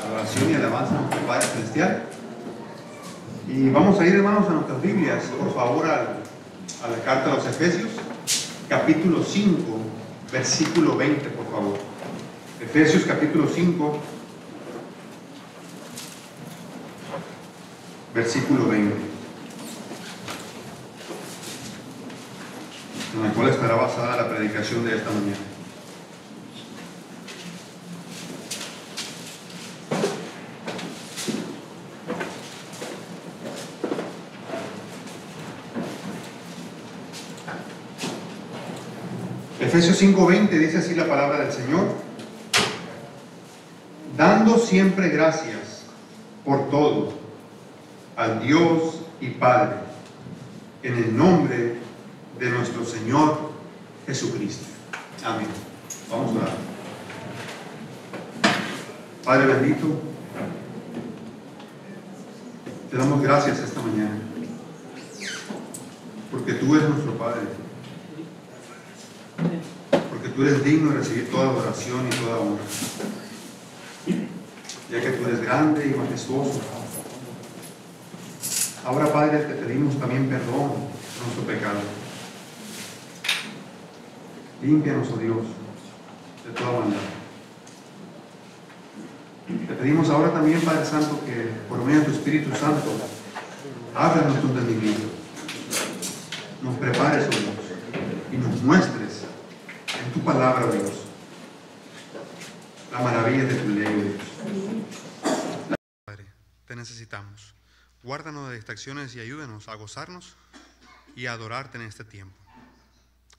Adoración y alabanza a nuestro Padre Celestial. Y vamos a ir, hermanos, a nuestras Biblias, por favor, a la carta a los Efesios, capítulo 5, versículo 20, por favor. Efesios capítulo 5, versículo 20, en la cual estará basada la predicación de esta mañana. Efesios 5:20 dice así la palabra del Señor: dando siempre gracias por todo al Dios y Padre, en el nombre de nuestro Señor Jesucristo. Amén. Vamos a orar. Padre bendito, te damos gracias esta mañana, porque tú eres nuestro Padre, porque tú eres digno de recibir toda adoración y toda honra, ya que tú eres grande y majestuoso. Ahora, Padre, te pedimos también perdón por nuestro pecado. Límpianos, oh Dios, de toda maldad. Te pedimos ahora también, Padre Santo, que por medio de tu Espíritu Santo abra nuestro entendimiento, nos prepares, oh Dios, y nos muestres en tu palabra, oh Dios, la maravilla de tu ley, oh Dios. Padre, te necesitamos. Guárdanos de distracciones y ayúdanos a gozarnos y a adorarte en este tiempo.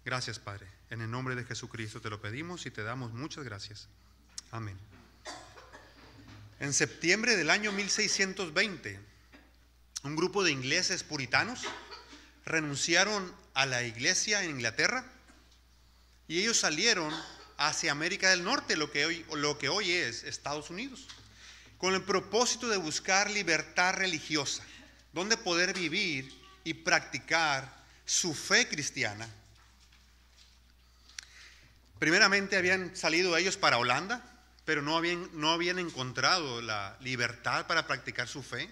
Gracias, Padre. En el nombre de Jesucristo te lo pedimos y te damos muchas gracias. Amén. En septiembre del año 1620, un grupo de ingleses puritanos renunciaron a la iglesia en Inglaterra y ellos salieron hacia América del Norte, lo que hoy es Estados Unidos, con el propósito de buscar libertad religiosa, donde poder vivir y practicar su fe cristiana. Primeramente habían salido ellos para Holanda, pero no habían encontrado la libertad para practicar su fe.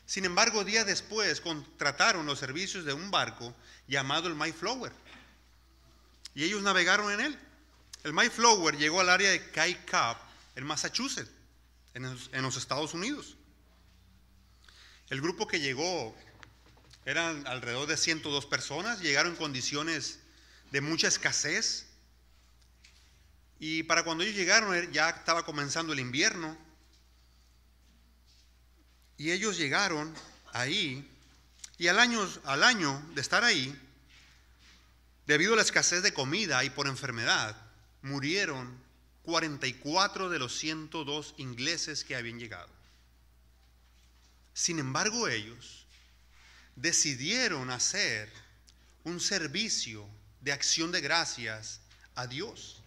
Sin embargo, días después contrataron los servicios de un barco llamado el Mayflower, y ellos navegaron en él. El Mayflower llegó al área de Cape Cod, en Massachusetts, en los Estados Unidos. El grupo que llegó eran alrededor de 102 personas, llegaron en condiciones de mucha escasez, y para cuando ellos llegaron ya estaba comenzando el invierno, y ellos llegaron ahí, y al año de estar ahí, debido a la escasez de comida y por enfermedad, murieron 44 de los 102 ingleses que habían llegado. Sin embargo, ellos decidieron hacer un servicio de acción de gracias a Dios.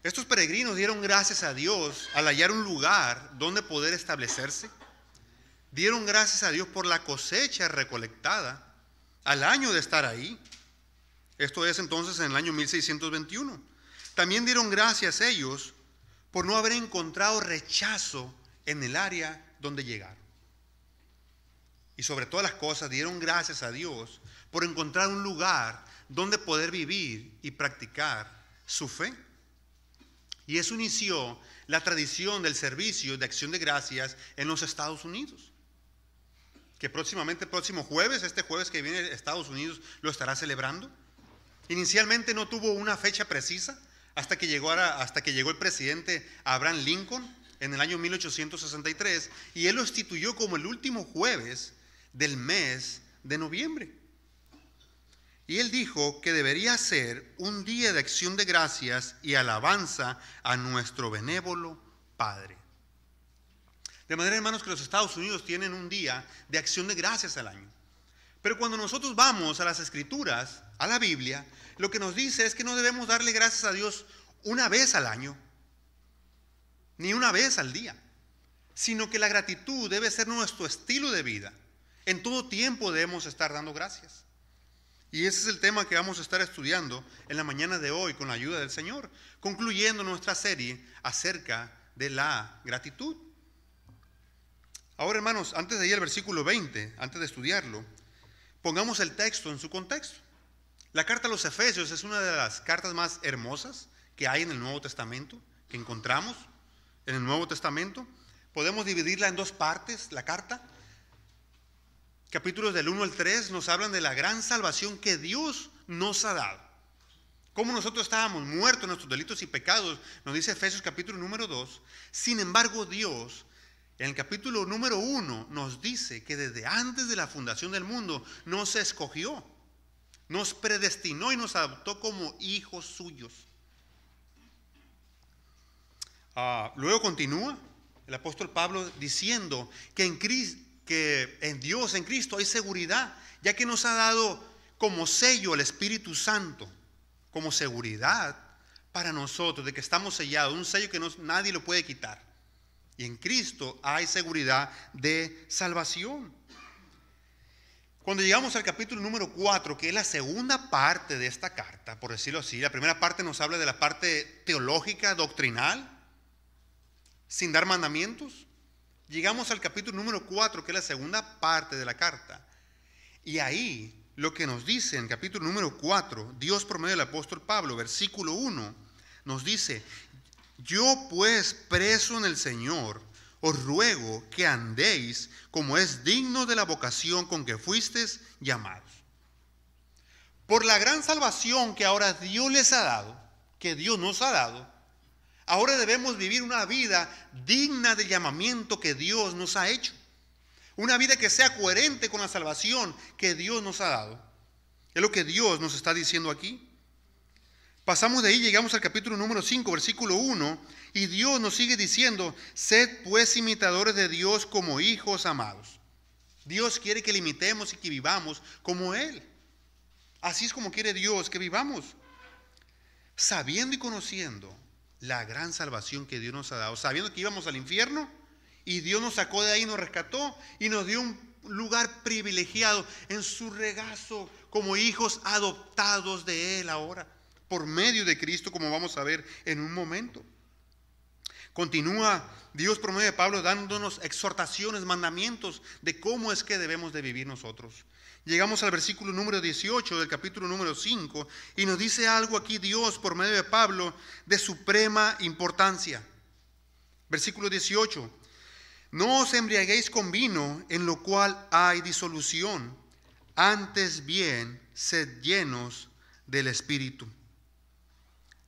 Estos peregrinos dieron gracias a Dios al hallar un lugar donde poder establecerse. Dieron gracias a Dios por la cosecha recolectada al año de estar ahí. Esto es entonces en el año 1621. También dieron gracias ellos por no haber encontrado rechazo en el área donde llegaron. Y sobre todas las cosas dieron gracias a Dios por encontrar un lugar donde poder vivir y practicar su fe. Y eso inició la tradición del servicio de acción de gracias en los Estados Unidos, que próximamente, el próximo jueves, este jueves que viene, Estados Unidos lo estará celebrando. Inicialmente no tuvo una fecha precisa hasta que llegó el presidente Abraham Lincoln en el año 1863, y él lo instituyó como el último jueves del mes de noviembre. Y él dijo que debería ser un día de acción de gracias y alabanza a nuestro benévolo Padre. De manera, hermanos, que los Estados Unidos tienen un día de acción de gracias al año. Pero cuando nosotros vamos a las Escrituras, a la Biblia, lo que nos dice es que no debemos darle gracias a Dios una vez al año, ni una vez al día, sino que la gratitud debe ser nuestro estilo de vida. En todo tiempo debemos estar dando gracias. Y ese es el tema que vamos a estar estudiando en la mañana de hoy con la ayuda del Señor, concluyendo nuestra serie acerca de la gratitud. Ahora, hermanos, antes de ir al versículo 20, antes de estudiarlo, pongamos el texto en su contexto. La carta a los Efesios es una de las cartas más hermosas que hay en el Nuevo Testamento, que encontramos en el Nuevo Testamento. Podemos dividirla en dos partes, la carta. Capítulos del 1 al 3 nos hablan de la gran salvación que Dios nos ha dado. Como nosotros estábamos muertos en nuestros delitos y pecados, nos dice Efesios capítulo número 2. Sin embargo, Dios, en el capítulo número 1, nos dice que desde antes de la fundación del mundo nos escogió, nos predestinó y nos adoptó como hijos suyos. Luego continúa el apóstol Pablo diciendo que en Dios, en Cristo, hay seguridad, ya que nos ha dado como sello el Espíritu Santo, como seguridad para nosotros de que estamos sellados, un sello que nadie lo puede quitar. Y en Cristo hay seguridad de salvación. Cuando llegamos al capítulo número 4, que es la segunda parte de esta carta, por decirlo así, la primera parte nos habla de la parte teológica, doctrinal, sin dar mandamientos. Llegamos al capítulo número 4, que es la segunda parte de la carta. Y ahí lo que nos dice en el capítulo número 4, Dios por medio del apóstol Pablo, versículo 1, nos dice: yo pues, preso en el Señor, os ruego que andéis como es digno de la vocación con que fuisteis llamados. Por la gran salvación que ahora Dios les ha dado, que Dios nos ha dado, ahora debemos vivir una vida digna del llamamiento que Dios nos ha hecho. Una vida que sea coherente con la salvación que Dios nos ha dado. Es lo que Dios nos está diciendo aquí. Pasamos de ahí, llegamos al capítulo número 5, versículo 1, y Dios nos sigue diciendo: sed pues imitadores de Dios como hijos amados. Dios quiere que le imitemos y que vivamos como Él. Así es como quiere Dios que vivamos. Sabiendo y conociendo la gran salvación que Dios nos ha dado, sabiendo que íbamos al infierno, y Dios nos sacó de ahí, nos rescató y nos dio un lugar privilegiado en su regazo como hijos adoptados de Él ahora, por medio de Cristo, como vamos a ver en un momento. Continúa Dios por medio de Pablo dándonos exhortaciones, mandamientos de cómo es que debemos de vivir nosotros. Llegamos al versículo número 18 del capítulo número 5 y nos dice algo aquí Dios por medio de Pablo de suprema importancia. Versículo 18: no os embriaguéis con vino, en lo cual hay disolución, antes bien sed llenos del Espíritu.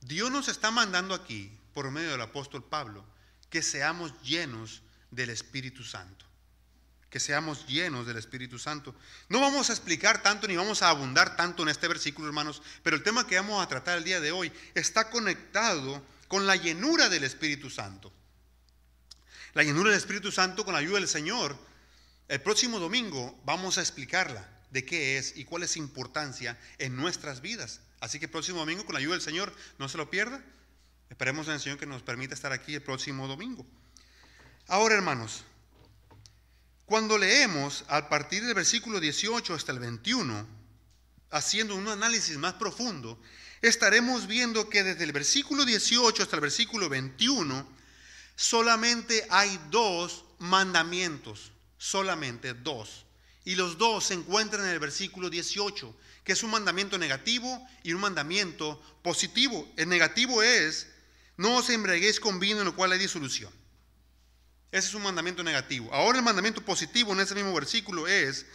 Dios nos está mandando aquí, por medio del apóstol Pablo, que seamos llenos del Espíritu Santo. Que seamos llenos del Espíritu Santo. No vamos a explicar tanto ni vamos a abundar tanto en este versículo, hermanos, pero el tema que vamos a tratar el día de hoy está conectado con la llenura del Espíritu Santo. La llenura del Espíritu Santo con la ayuda del Señor. El próximo domingo vamos a explicarla, de qué es y cuál es su importancia en nuestras vidas. Así que el próximo domingo, con la ayuda del Señor, no se lo pierda. Esperemos en el Señor que nos permita estar aquí el próximo domingo. Ahora, hermanos, cuando leemos a partir del versículo 18 hasta el 21, haciendo un análisis más profundo, estaremos viendo que desde el versículo 18 hasta el versículo 21, solamente hay dos mandamientos, solamente dos. Y los dos se encuentran en el versículo 18, que es un mandamiento negativo y un mandamiento positivo. El negativo es: no os embriaguéis con vino, en lo cual hay disolución. Ese es un mandamiento negativo. Ahora el mandamiento positivo en ese mismo versículo es: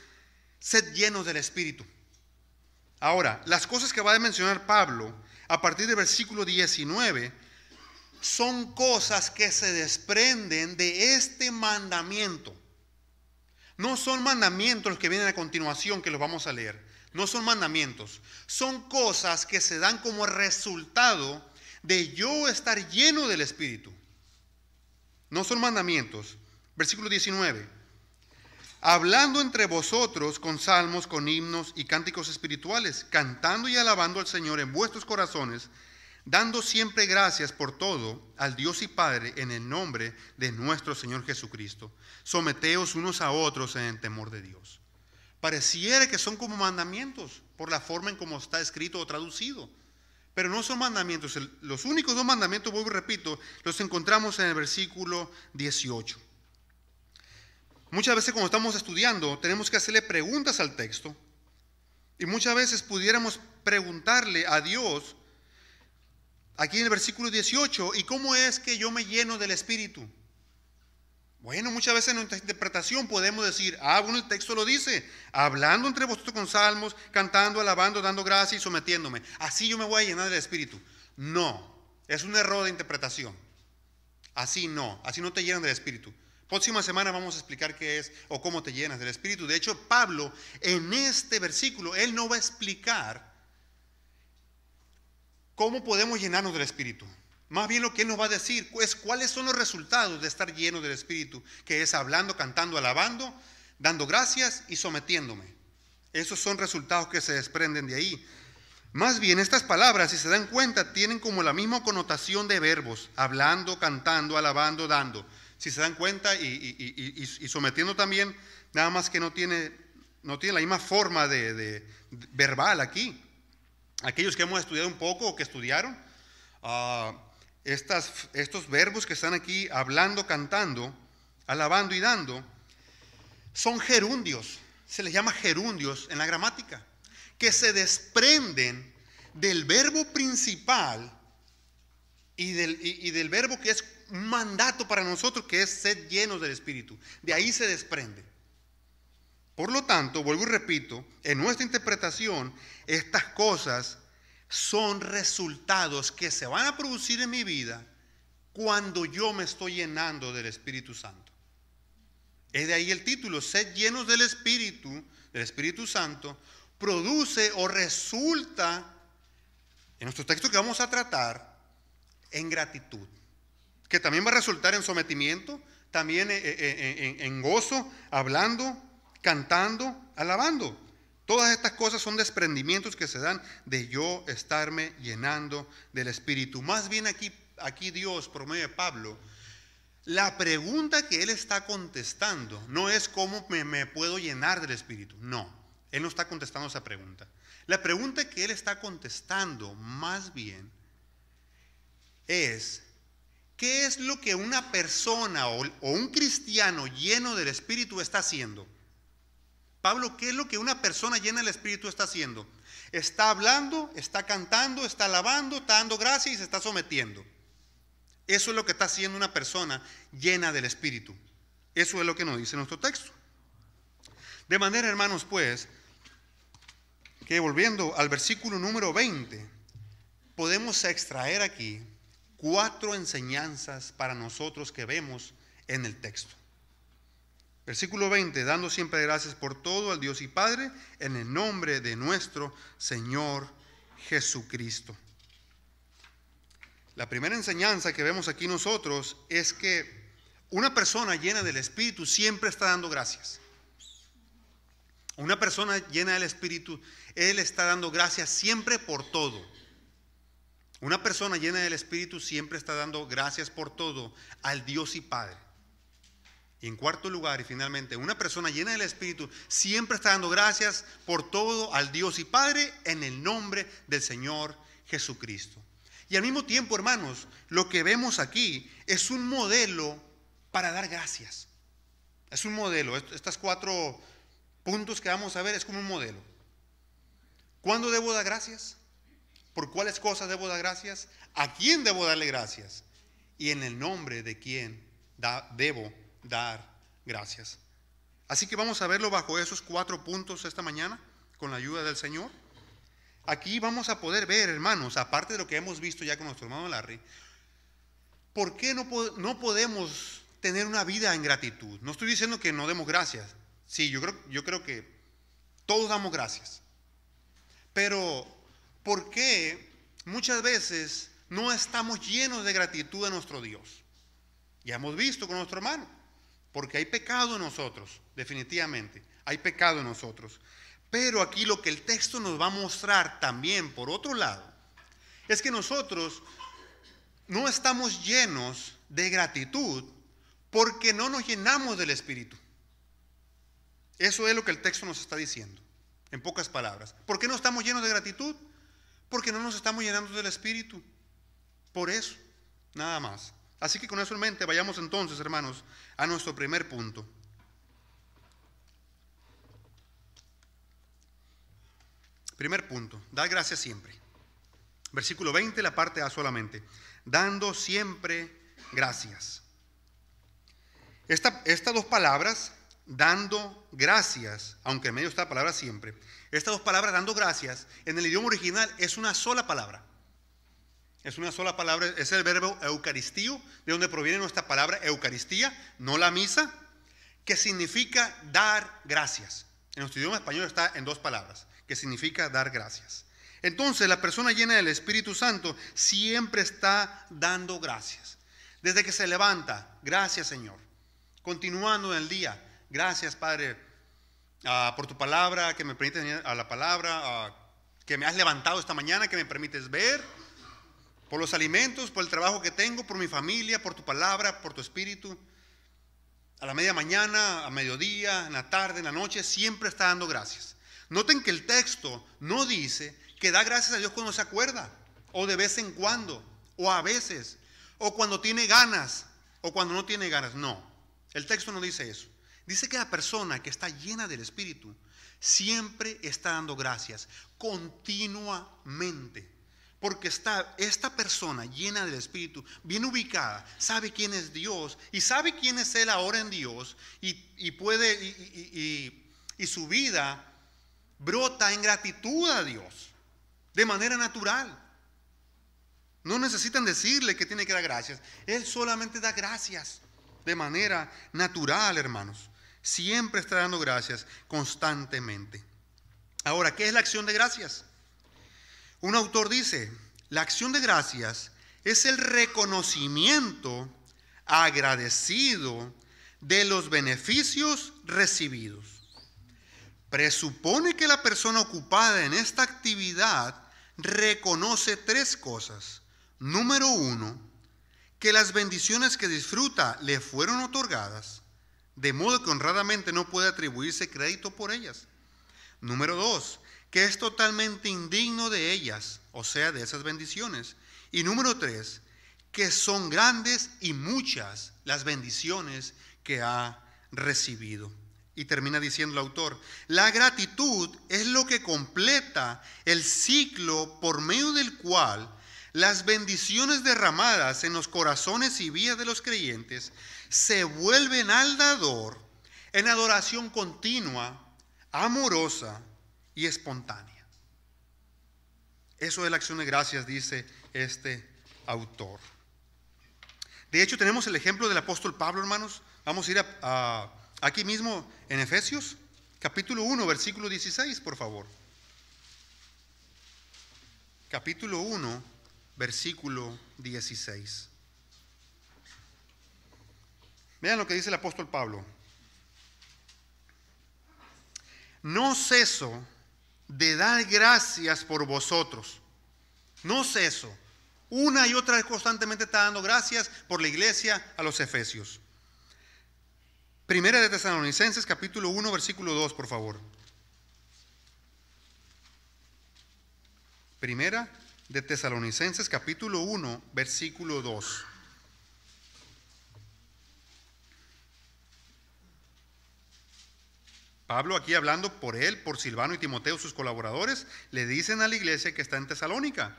sed llenos del Espíritu. Ahora, las cosas que va a mencionar Pablo a partir del versículo 19 son cosas que se desprenden de este mandamiento. No son mandamientos los que vienen a continuación, que los vamos a leer. No son mandamientos. Son cosas que se dan como resultado de yo estar lleno del Espíritu. No son mandamientos. Versículo 19. Hablando entre vosotros con salmos, con himnos y cánticos espirituales, cantando y alabando al Señor en vuestros corazones, dando siempre gracias por todo al Dios y Padre en el nombre de nuestro Señor Jesucristo. Someteos unos a otros en el temor de Dios. Pareciera que son como mandamientos por la forma en cómo está escrito o traducido. pero no son mandamientos. Los únicos dos mandamientos, vuelvo y repito, los encontramos en el versículo 18. Muchas veces cuando estamos estudiando tenemos que hacerle preguntas al texto, y muchas veces pudiéramos preguntarle a Dios aquí en el versículo 18, ¿y cómo es que yo me lleno del Espíritu? Bueno, muchas veces en nuestra interpretación podemos decir, bueno, el texto lo dice, hablando entre vosotros con salmos, cantando, alabando, dando gracias y sometiéndome. Así yo me voy a llenar del Espíritu. No, es un error de interpretación. Así no te llenan del Espíritu. Próxima semana vamos a explicar qué es o cómo te llenas del Espíritu. De hecho, Pablo, en este versículo, él no va a explicar cómo podemos llenarnos del Espíritu. Más bien lo que él nos va a decir es cuáles son los resultados de estar llenos del Espíritu, que es hablando, cantando, alabando, dando gracias y sometiéndome. Esos son resultados que se desprenden de ahí. Más bien estas palabras, si se dan cuenta, tienen como la misma connotación de verbos, hablando, cantando, alabando, dando. Si se dan cuenta, y sometiendo también, nada más que no tiene la misma forma de verbal aquí. Aquellos que hemos estudiado un poco o que estudiaron, estos verbos que están aquí, hablando, cantando, alabando y dando, son gerundios. Se les llama gerundios en la gramática, que se desprenden del verbo principal y del verbo que es un mandato para nosotros, que es ser llenos del Espíritu. De ahí se desprende. Por lo tanto, vuelvo y repito, en nuestra interpretación, estas cosas son resultados que se van a producir en mi vida cuando yo me estoy llenando del Espíritu Santo. Es de ahí el título, ser llenos del Espíritu Santo, produce o resulta, en nuestro texto que vamos a tratar, en gratitud, que también va a resultar en sometimiento, también en gozo, hablando, cantando, alabando. Todas estas cosas son desprendimientos que se dan de yo estarme llenando del Espíritu. Más bien aquí Dios, por medio de Pablo, la pregunta que él está contestando no es cómo me puedo llenar del Espíritu. No, él no está contestando esa pregunta. La pregunta que él está contestando más bien es, ¿qué es lo que una persona o un cristiano lleno del Espíritu está haciendo? Pablo, ¿qué es lo que una persona llena del Espíritu está haciendo? Está hablando, está cantando, está alabando, está dando gracias y se está sometiendo. Eso es lo que está haciendo una persona llena del Espíritu. Eso es lo que nos dice nuestro texto. De manera, hermanos, pues, que volviendo al versículo número 20, podemos extraer aquí 4 enseñanzas para nosotros que vemos en el texto. Versículo 20, dando siempre gracias por todo al Dios y Padre, en el nombre de nuestro Señor Jesucristo. La primera enseñanza que vemos aquí nosotros es que una persona llena del Espíritu siempre está dando gracias. Una persona llena del Espíritu, él está dando gracias siempre por todo. Una persona llena del Espíritu siempre está dando gracias por todo al Dios y Padre. Y en cuarto lugar, y finalmente, una persona llena del Espíritu siempre está dando gracias por todo al Dios y Padre en el nombre del Señor Jesucristo. Y al mismo tiempo, hermanos, lo que vemos aquí es un modelo para dar gracias. Es un modelo. Estos 4 puntos que vamos a ver es como un modelo. ¿Cuándo debo dar gracias? ¿Por cuáles cosas debo dar gracias? ¿A quién debo darle gracias? Y en el nombre de quién debo dar gracias. Así que vamos a verlo bajo esos 4 puntos esta mañana, con la ayuda del Señor. Aquí vamos a poder ver, hermanos, aparte de lo que hemos visto ya con nuestro hermano Larry, ¿por qué no podemos tener una vida en gratitud? No estoy diciendo que no demos gracias. Sí, yo creo que todos damos gracias. Pero, ¿por qué muchas veces no estamos llenos de gratitud a nuestro Dios? Ya hemos visto con nuestro hermano, porque hay pecado en nosotros, definitivamente, hay pecado en nosotros. Pero aquí lo que el texto nos va a mostrar también, por otro lado, es que nosotros no estamos llenos de gratitud porque no nos llenamos del Espíritu. Eso es lo que el texto nos está diciendo, en pocas palabras. ¿Por qué no estamos llenos de gratitud? Porque no nos estamos llenando del Espíritu. Por eso, nada más. Así que con eso en mente, vayamos entonces, hermanos, a nuestro primer punto. Primer punto, dar gracias siempre. Versículo 20, la parte A solamente. Dando siempre gracias. Estas dos palabras, dando gracias, aunque en medio está la palabra siempre, estas dos palabras, dando gracias, en el idioma original es una sola palabra. Es una sola palabra, es el verbo eucaristío, de donde proviene nuestra palabra eucaristía, no la misa, que significa dar gracias. En nuestro idioma español está en dos palabras, que significa dar gracias. Entonces, la persona llena del Espíritu Santo siempre está dando gracias. Desde que se levanta, gracias Señor. Continuando en el día, gracias Padre por tu palabra, que me permites venir a la palabra, que me has levantado esta mañana, que me permites ver, por los alimentos, por el trabajo que tengo, por mi familia, por tu palabra, por tu Espíritu. A la media mañana, a mediodía, en la tarde, en la noche, siempre está dando gracias. Noten que el texto no dice que da gracias a Dios cuando se acuerda, o de vez en cuando, o a veces, o cuando tiene ganas, o cuando no tiene ganas. No, el texto no dice eso. Dice que la persona que está llena del Espíritu siempre está dando gracias, continuamente. Porque está esta persona llena del Espíritu, bien ubicada, sabe quién es Dios y sabe quién es Él ahora en Dios, y su vida brota en gratitud a Dios de manera natural. No necesitan decirle que tiene que dar gracias. Él solamente da gracias de manera natural, hermanos. Siempre está dando gracias constantemente. Ahora, ¿qué es la acción de gracias? Un autor dice, la acción de gracias es el reconocimiento agradecido de los beneficios recibidos. Presupone que la persona ocupada en esta actividad reconoce tres cosas. Número 1, que las bendiciones que disfruta le fueron otorgadas, de modo que honradamente no puede atribuirse crédito por ellas. Número 2, que es totalmente indigno de ellas, o sea, de esas bendiciones. Y número 3, que son grandes y muchas las bendiciones que ha recibido. Y termina diciendo el autor, la gratitud es lo que completa el ciclo por medio del cual las bendiciones derramadas en los corazones y vidas de los creyentes se vuelven al dador en adoración continua, amorosa y espontánea. Eso es la acción de gracias, dice este autor. De hecho, tenemos el ejemplo del apóstol Pablo, hermanos. Vamos a ir aquí mismo en Efesios, capítulo 1, versículo 16, por favor. Capítulo 1, versículo 16. Vean lo que dice el apóstol Pablo. No ceso de dar gracias por vosotros. No ceso. Una y otra vez constantemente está dando gracias por la iglesia a los efesios. Primera de Tesalonicenses, capítulo 1, versículo 2, por favor. Primera de Tesalonicenses, capítulo 1, versículo 2. Pablo, aquí hablando por él, por Silvano y Timoteo, sus colaboradores, le dicen a la iglesia que está en Tesalónica: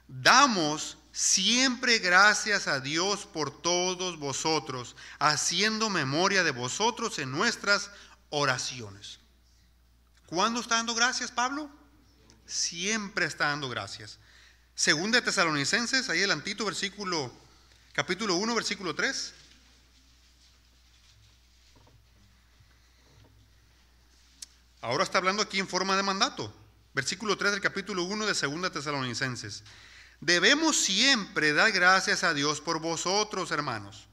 damos siempre gracias a Dios por todos vosotros, haciendo memoria de vosotros en nuestras oraciones. ¿Cuándo está dando gracias Pablo? Siempre está dando gracias. Segunda de Tesalonicenses, ahí adelantito, capítulo 1, versículo 3. Ahora está hablando aquí en forma de mandato. Versículo 3 del capítulo 1 de Segunda Tesalonicenses. Debemos siempre dar gracias a Dios por vosotros, hermanos.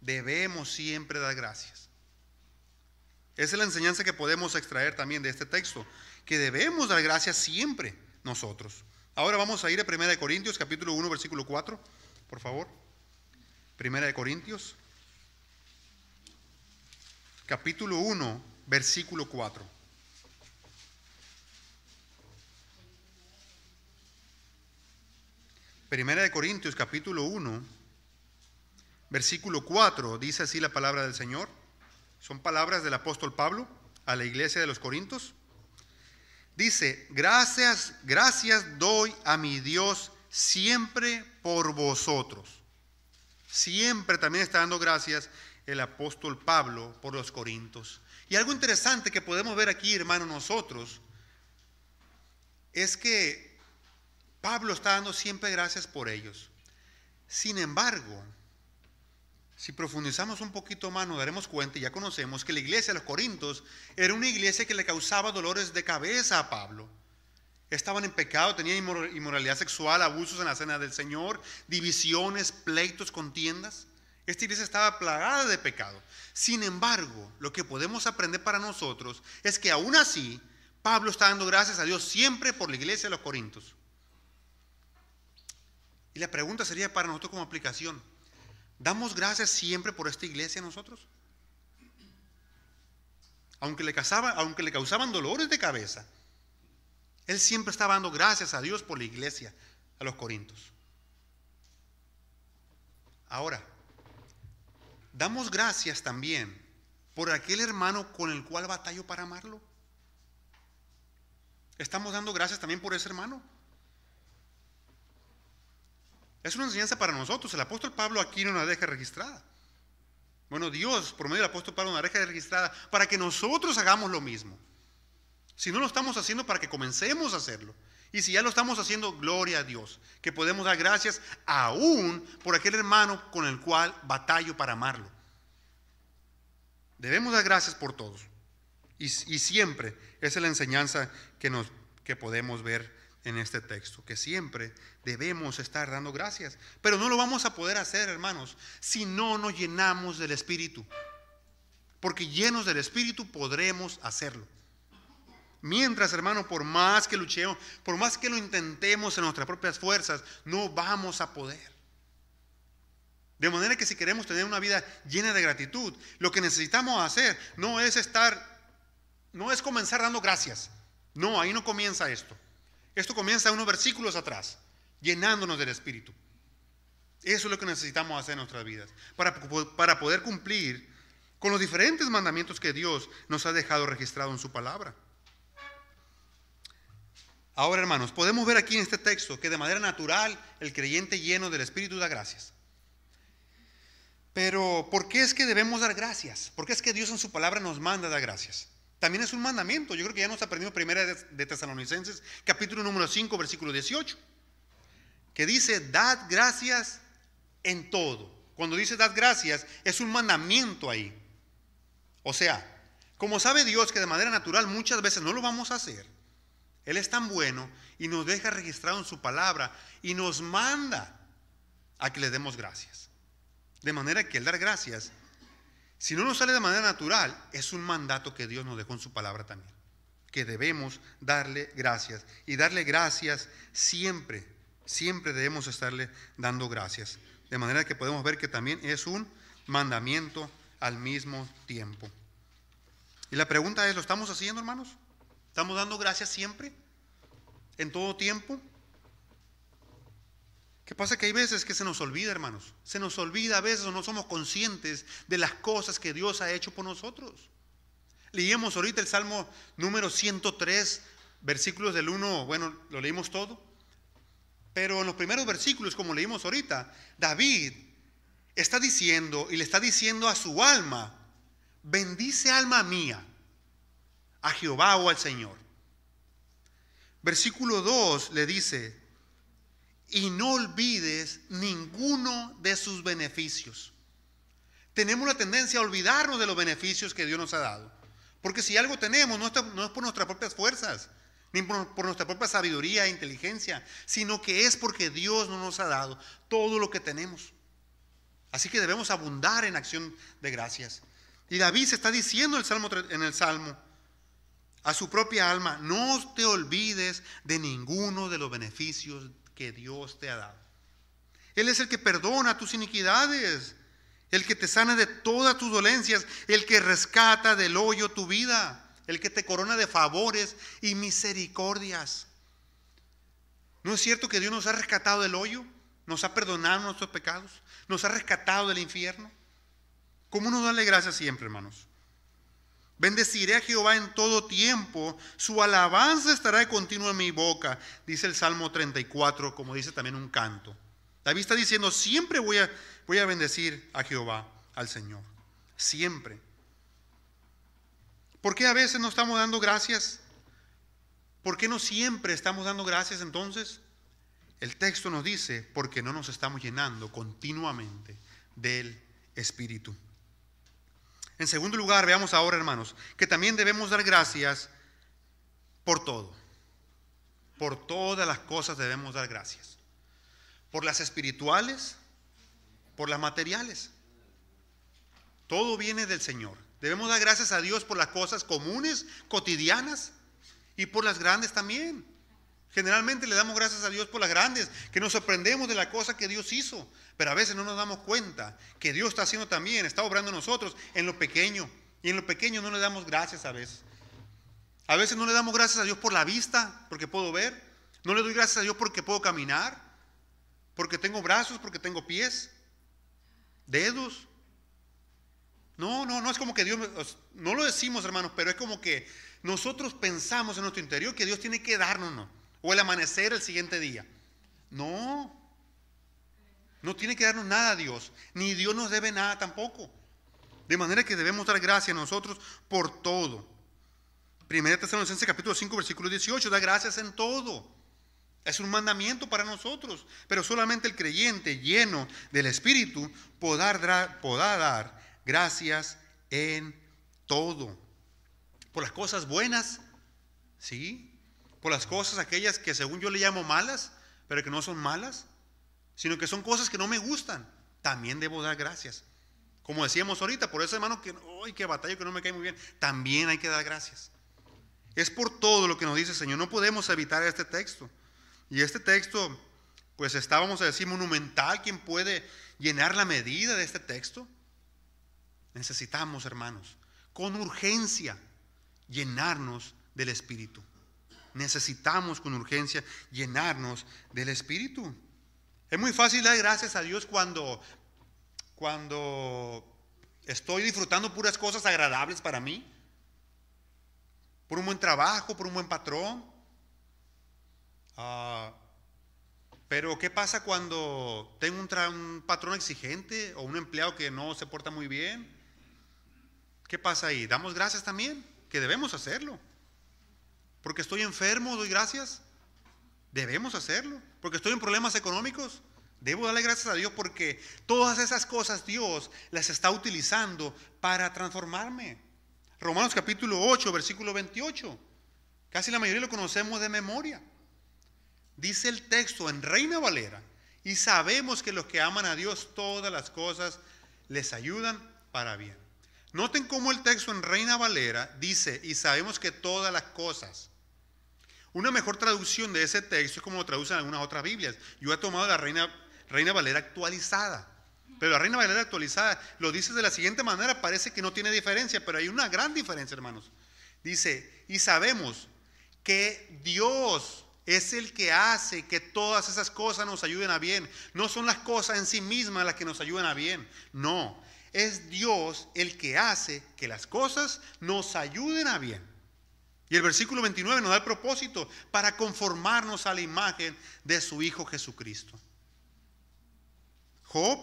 Debemos siempre dar gracias. Esa es la enseñanza que podemos extraer también de este texto, que debemos dar gracias siempre nosotros. Ahora vamos a ir a 1 Corintios, capítulo 1, versículo 4, por favor. 1 Corintios, capítulo 1, versículo 4. Primera de Corintios capítulo 1, versículo 4, dice así la palabra del Señor. Son palabras del apóstol Pablo a la iglesia de los Corintios. Dice: gracias doy a mi Dios siempre por vosotros. Siempre también está dando gracias el apóstol Pablo por los Corintios. Y algo interesante que podemos ver aquí, hermanos, nosotros, es que Pablo está dando siempre gracias por ellos. Sin embargo, si profundizamos un poquito más, nos daremos cuenta y ya conocemos que la iglesia de los Corintios era una iglesia que le causaba dolores de cabeza a Pablo. Estaban en pecado, tenían inmoralidad sexual, abusos en la cena del Señor, divisiones, pleitos, contiendas. Esta iglesia estaba plagada de pecado. Sin embargo, lo que podemos aprender para nosotros es que aún así, Pablo está dando gracias a Dios siempre por la iglesia de los Corintios. Y la pregunta sería para nosotros como aplicación: ¿damos gracias siempre por esta iglesia nosotros? Aunque le causaban dolores de cabeza, él siempre estaba dando gracias a Dios por la iglesia, a los Corintios. Ahora, ¿damos gracias también por aquel hermano con el cual batallo para amarlo? ¿Estamos dando gracias también por ese hermano? Es una enseñanza para nosotros. El apóstol Pablo aquí no nos deja registrada. Bueno, Dios, por medio del apóstol Pablo, nos deja registrada para que nosotros hagamos lo mismo. Si no lo estamos haciendo, para que comencemos a hacerlo. Y si ya lo estamos haciendo, gloria a Dios, que podemos dar gracias aún por aquel hermano con el cual batallo para amarlo. Debemos dar gracias por todos. Y siempre esa es la enseñanza que podemos ver en este texto, que siempre debemos estar dando gracias. Pero no lo vamos a poder hacer, hermanos, si no nos llenamos del Espíritu. Porque llenos del Espíritu podremos hacerlo. Mientras, hermano, por más que luchemos, por más que lo intentemos en nuestras propias fuerzas, no vamos a poder. De manera que si queremos tener una vida llena de gratitud, lo que necesitamos hacer no es comenzar dando gracias. No, ahí no comienza esto. Esto comienza unos versículos atrás, llenándonos del Espíritu. Eso es lo que necesitamos hacer en nuestras vidas, para poder cumplir con los diferentes mandamientos que Dios nos ha dejado registrado en su palabra. Ahora, hermanos, podemos ver aquí en este texto que de manera natural el creyente lleno del Espíritu da gracias. Pero, ¿por qué es que debemos dar gracias? ¿Por qué es que Dios en su palabra nos manda dar gracias? También es un mandamiento. Yo creo que ya nos aprendió primera de Tesalonicenses, capítulo número 5, versículo 18, que dice: dad gracias en todo. Cuando dice dad gracias, es un mandamiento ahí. O sea, como sabe Dios que de manera natural muchas veces no lo vamos a hacer, Él es tan bueno y nos deja registrado en su palabra y nos manda a que le demos gracias. De manera que el dar gracias, si no nos sale de manera natural, es un mandato que Dios nos dejó en su palabra también, que debemos darle gracias. Y darle gracias siempre debemos estarle dando gracias. De manera que podemos ver que también es un mandamiento al mismo tiempo. Y la pregunta es: ¿lo estamos haciendo, hermanos? ¿Estamos dando gracias siempre? ¿En todo tiempo? ¿Qué pasa? Que hay veces que se nos olvida, hermanos. Se nos olvida a veces, o no somos conscientes de las cosas que Dios ha hecho por nosotros. Leímos ahorita el Salmo número 103, versículos del 1, bueno, lo leímos todo. Pero en los primeros versículos, como leímos ahorita, David está diciendo y le está diciendo a su alma: bendice, alma mía, a Jehová o al Señor. Versículo 2 le dice: y no olvides ninguno de sus beneficios. Tenemos la tendencia a olvidarnos de los beneficios que Dios nos ha dado. Porque si algo tenemos, no es por nuestras propias fuerzas, ni por nuestra propia sabiduría e inteligencia, sino que es porque Dios no nos ha dado todo lo que tenemos. Así que debemos abundar en acción de gracias. Y David se está diciendo en el Salmo a su propia alma: no te olvides de ninguno de los beneficios que Dios te ha dado. Él es el que perdona tus iniquidades, el que te sana de todas tus dolencias, el que rescata del hoyo tu vida, el que te corona de favores y misericordias. ¿No es cierto que Dios nos ha rescatado del hoyo? nos ha perdonado nuestros pecados, nos ha rescatado del infierno. ¿Cómo no darle gracias siempre, hermanos? Bendeciré a Jehová en todo tiempo, su alabanza estará de continuo en mi boca, dice el Salmo 34, como dice también un canto. David está diciendo, siempre voy a bendecir a Jehová, al Señor, siempre. ¿Por qué a veces no estamos dando gracias? ¿Por qué no siempre estamos dando gracias entonces? El texto nos dice, porque no nos estamos llenando continuamente del Espíritu. En segundo lugar, veamos ahora, hermanos, que también debemos dar gracias por todo. Por todas las cosas debemos dar gracias. Por las espirituales, por las materiales. Todo viene del Señor. Debemos dar gracias a Dios por las cosas comunes, cotidianas, y por las grandes también. Generalmente le damos gracias a Dios por las grandes, que nos sorprendemos de la cosa que Dios hizo, pero a veces no nos damos cuenta que Dios está haciendo también, está obrando en nosotros en lo pequeño, y en lo pequeño no le damos gracias a veces. A veces no le damos gracias a Dios por la vista, porque puedo ver. No le doy gracias a Dios porque puedo caminar, porque tengo brazos, porque tengo pies, dedos. No es como que Dios, no lo decimos, hermanos, pero es como que nosotros pensamos en nuestro interior que Dios tiene que darnos, o el amanecer el siguiente día. No tiene que darnos nada a Dios, ni Dios nos debe nada tampoco. De manera que debemos dar gracias a nosotros por todo. 1 Tesalonicenses capítulo 5 versículo 18, da gracias en todo. Es un mandamiento para nosotros, pero solamente el creyente lleno del Espíritu podrá dar gracias en todo. Por las cosas buenas, ¿sí? Por las cosas aquellas que según yo le llamo malas, pero que no son malas, sino que son cosas que no me gustan, también debo dar gracias. Como decíamos ahorita, por eso, hermano, que batalla, que no me cae muy bien, también hay que dar gracias. Es por todo lo que nos dice el Señor. No podemos evitar este texto. Y este texto, pues está, vamos a decir, monumental. ¿Quién puede llenar la medida de este texto? Necesitamos, hermanos, con urgencia llenarnos del Espíritu. Necesitamos con urgencia llenarnos del Espíritu. Es muy fácil dar gracias a Dios cuando estoy disfrutando puras cosas agradables para mí. Por un buen trabajo, por un buen patrón. Pero ¿qué pasa cuando tengo un patrón exigente o un empleado que no se porta muy bien? ¿Qué pasa ahí? ¿Damos gracias también? Que debemos hacerlo. Porque estoy enfermo, doy gracias. Debemos hacerlo. Porque estoy en problemas económicos. Debo darle gracias a Dios porque todas esas cosas Dios las está utilizando para transformarme. Romanos capítulo 8, versículo 28. Casi la mayoría lo conocemos de memoria. Dice el texto en Reina Valera: y sabemos que los que aman a Dios todas las cosas les ayudan para bien. Noten cómo el texto en Reina Valera dice: y sabemos que todas las cosas. Una mejor traducción de ese texto es como lo traducen algunas otras Biblias. Yo he tomado la Reina Valera actualizada. Pero la Reina Valera actualizada lo dice de la siguiente manera, parece que no tiene diferencia, pero hay una gran diferencia, hermanos. Dice: y sabemos que Dios es el que hace que todas esas cosas nos ayuden a bien. No son las cosas en sí mismas las que nos ayudan a bien. No, es Dios el que hace que las cosas nos ayuden a bien. Y el versículo 29 nos da el propósito para conformarnos a la imagen de su Hijo Jesucristo. Job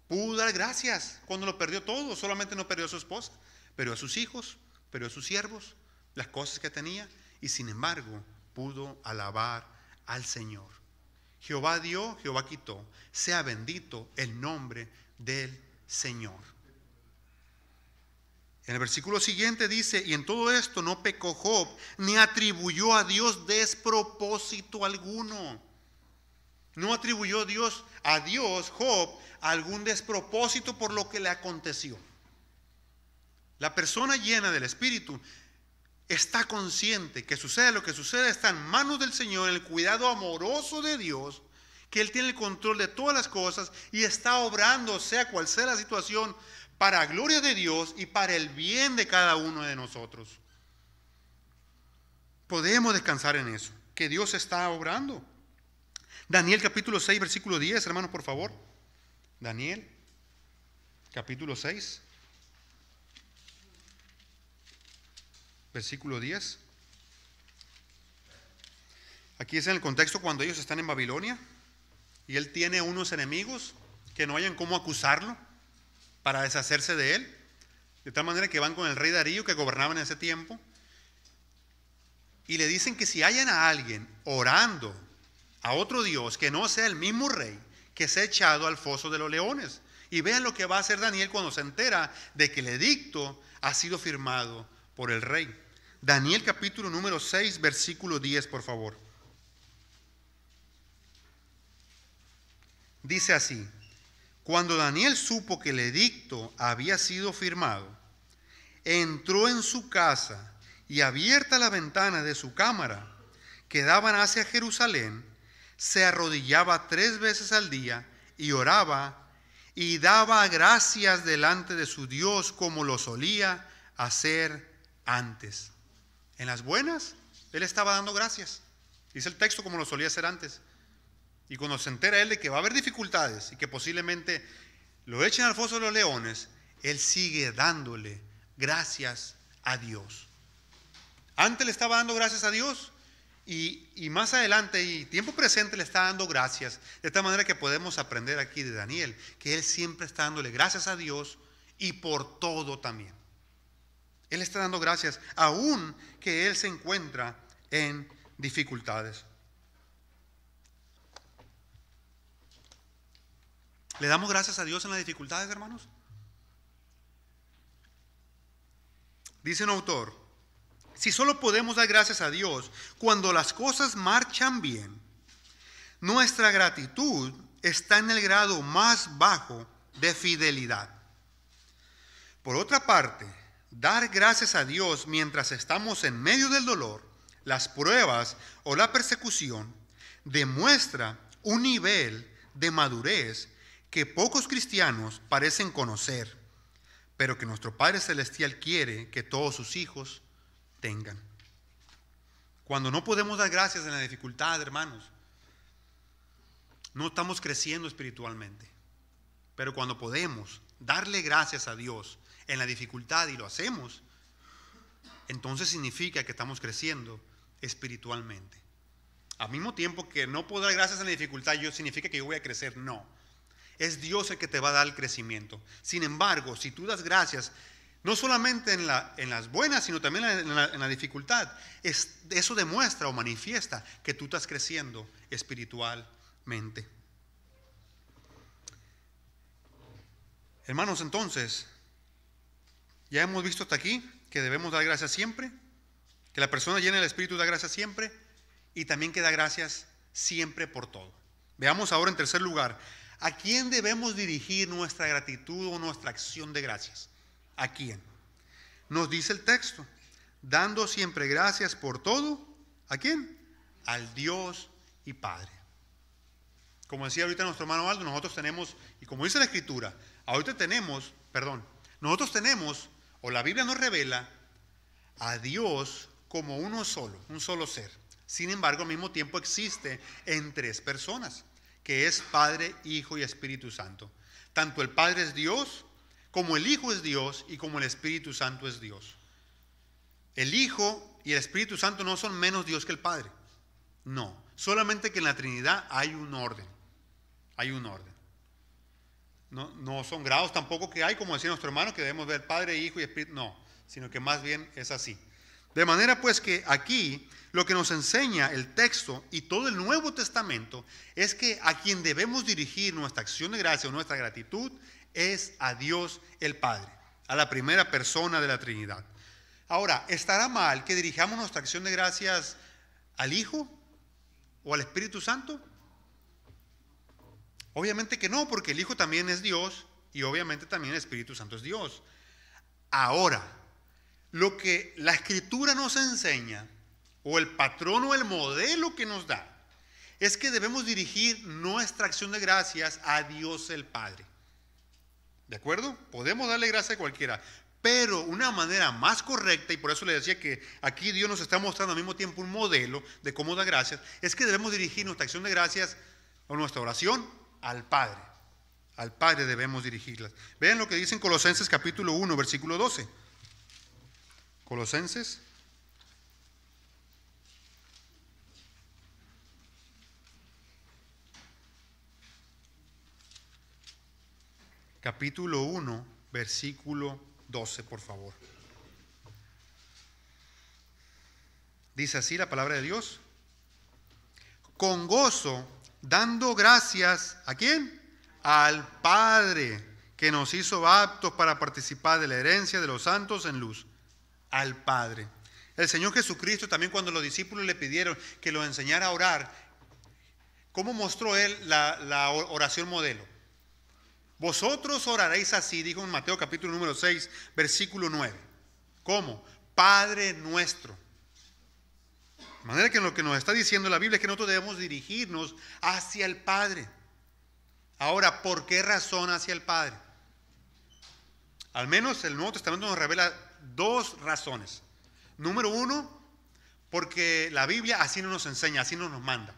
pudo dar gracias cuando lo perdió todo. Solamente no perdió a su esposa, perdió a sus hijos, perdió a sus siervos, las cosas que tenía, y sin embargo pudo alabar al Señor. Jehová dio, Jehová quitó. Sea bendito el nombre del Señor. En el versículo siguiente dice: y en todo esto no pecó Job, ni atribuyó a Dios despropósito alguno. No atribuyó a Dios Job algún despropósito por lo que le aconteció. La persona llena del Espíritu está consciente que sucede lo que sucede, está en manos del Señor, en el cuidado amoroso de Dios, que Él tiene el control de todas las cosas y está obrando, sea cual sea la situación, para gloria de Dios y para el bien de cada uno de nosotros. Podemos descansar en eso, que Dios está obrando. Daniel capítulo 6, versículo 10, hermanos, por favor. Daniel capítulo 6, versículo 10. Aquí es en el contexto cuando ellos están en Babilonia y él tiene unos enemigos que no hayan cómo acusarlo para deshacerse de él, de tal manera que van con el rey Darío, que gobernaba en ese tiempo, y le dicen que si hayan a alguien orando a otro Dios que no sea el mismo rey, que sea echado al foso de los leones. Y vean lo que va a hacer Daniel cuando se entera de que el edicto ha sido firmado por el rey. Daniel capítulo número 6, versículo 10, por favor. Dice así: cuando Daniel supo que el edicto había sido firmado, entró en su casa y, abierta la ventana de su cámara que daban hacia Jerusalén, se arrodillaba 3 veces al día y oraba y daba gracias delante de su Dios como lo solía hacer antes. En las buenas, él estaba dando gracias. Dice el texto, como lo solía hacer antes. Y cuando se entera él de que va a haber dificultades y que posiblemente lo echen al foso de los leones, él sigue dándole gracias a Dios. Antes le estaba dando gracias a Dios y más adelante y tiempo presente le está dando gracias. De tal manera que podemos aprender aquí de Daniel que él siempre está dándole gracias a Dios y por todo también. Él está dando gracias aún que él se encuentra en dificultades. ¿Le damos gracias a Dios en las dificultades, hermanos? Dice un autor: si solo podemos dar gracias a Dios cuando las cosas marchan bien, nuestra gratitud está en el grado más bajo de fidelidad. Por otra parte, dar gracias a Dios mientras estamos en medio del dolor, las pruebas o la persecución demuestra un nivel de madurez que pocos cristianos parecen conocer, pero que nuestro Padre Celestial quiere que todos sus hijos tengan. Cuando no podemos dar gracias en la dificultad, hermanos, no estamos creciendo espiritualmente. Pero cuando podemos darle gracias a Dios en la dificultad y lo hacemos, entonces significa que estamos creciendo espiritualmente. Al mismo tiempo que no puedo dar gracias en la dificultad, significa que yo voy a crecer. No. Es Dios el que te va a dar el crecimiento. Sin embargo, si tú das gracias, no solamente en las buenas, sino también en la dificultad, eso demuestra o manifiesta que tú estás creciendo espiritualmente. Hermanos, entonces, ya hemos visto hasta aquí que debemos dar gracias siempre, que la persona llena del Espíritu da gracias siempre y también que da gracias siempre por todo. Veamos ahora en tercer lugar, ¿a quién debemos dirigir nuestra gratitud o nuestra acción de gracias? ¿A quién? Nos dice el texto, dando siempre gracias por todo. ¿A quién? Al Dios y Padre. Como decía ahorita nuestro hermano Aldo, nosotros tenemos, y como dice la Escritura, nosotros tenemos, o la Biblia nos revela, a Dios como uno solo, un solo ser. Sin embargo, al mismo tiempo existe en 3 personas, que es Padre, Hijo y Espíritu Santo. Tanto el Padre es Dios, como el Hijo es Dios y como el Espíritu Santo es Dios. El Hijo y el Espíritu Santo no son menos Dios que el Padre. No, solamente que en la Trinidad hay un orden. Hay un orden. No son grados tampoco que hay, como decía nuestro hermano, que debemos ver Padre, Hijo y Espíritu. No, sino que más bien es así. De manera pues que aquí lo que nos enseña el texto y todo el Nuevo Testamento es que a quien debemos dirigir nuestra acción de gracia o nuestra gratitud es a Dios el Padre, a la primera persona de la Trinidad. Ahora, ¿estará mal que dirijamos nuestra acción de gracias al Hijo o al Espíritu Santo? Obviamente que no, porque el Hijo también es Dios y obviamente también el Espíritu Santo es Dios. Ahora, lo que la Escritura nos enseña, o el patrón o el modelo que nos da, es que debemos dirigir nuestra acción de gracias a Dios el Padre. ¿De acuerdo? Podemos darle gracias a cualquiera, pero una manera más correcta, y por eso le decía que aquí Dios nos está mostrando al mismo tiempo un modelo de cómo dar gracias, es que debemos dirigir nuestra acción de gracias o nuestra oración al Padre. Al Padre debemos dirigirlas. Vean lo que dice en Colosenses capítulo 1, versículo 12. Colosenses capítulo 1, versículo 12, por favor. Dice así la palabra de Dios: con gozo, dando gracias, ¿a quién? Al Padre, que nos hizo aptos para participar de la herencia de los santos en luz. Al Padre. El Señor Jesucristo también, cuando los discípulos le pidieron que los enseñara a orar, ¿cómo mostró Él la oración modelo? Vosotros oraréis así, dijo en Mateo capítulo número 6, versículo 9. ¿Cómo? Padre nuestro. De manera que lo que nos está diciendo la Biblia es que nosotros debemos dirigirnos hacia el Padre. Ahora, ¿por qué razón hacia el Padre? Al menos el Nuevo Testamento nos revela dos razones. Número uno, porque la Biblia así no nos enseña, así no nos manda.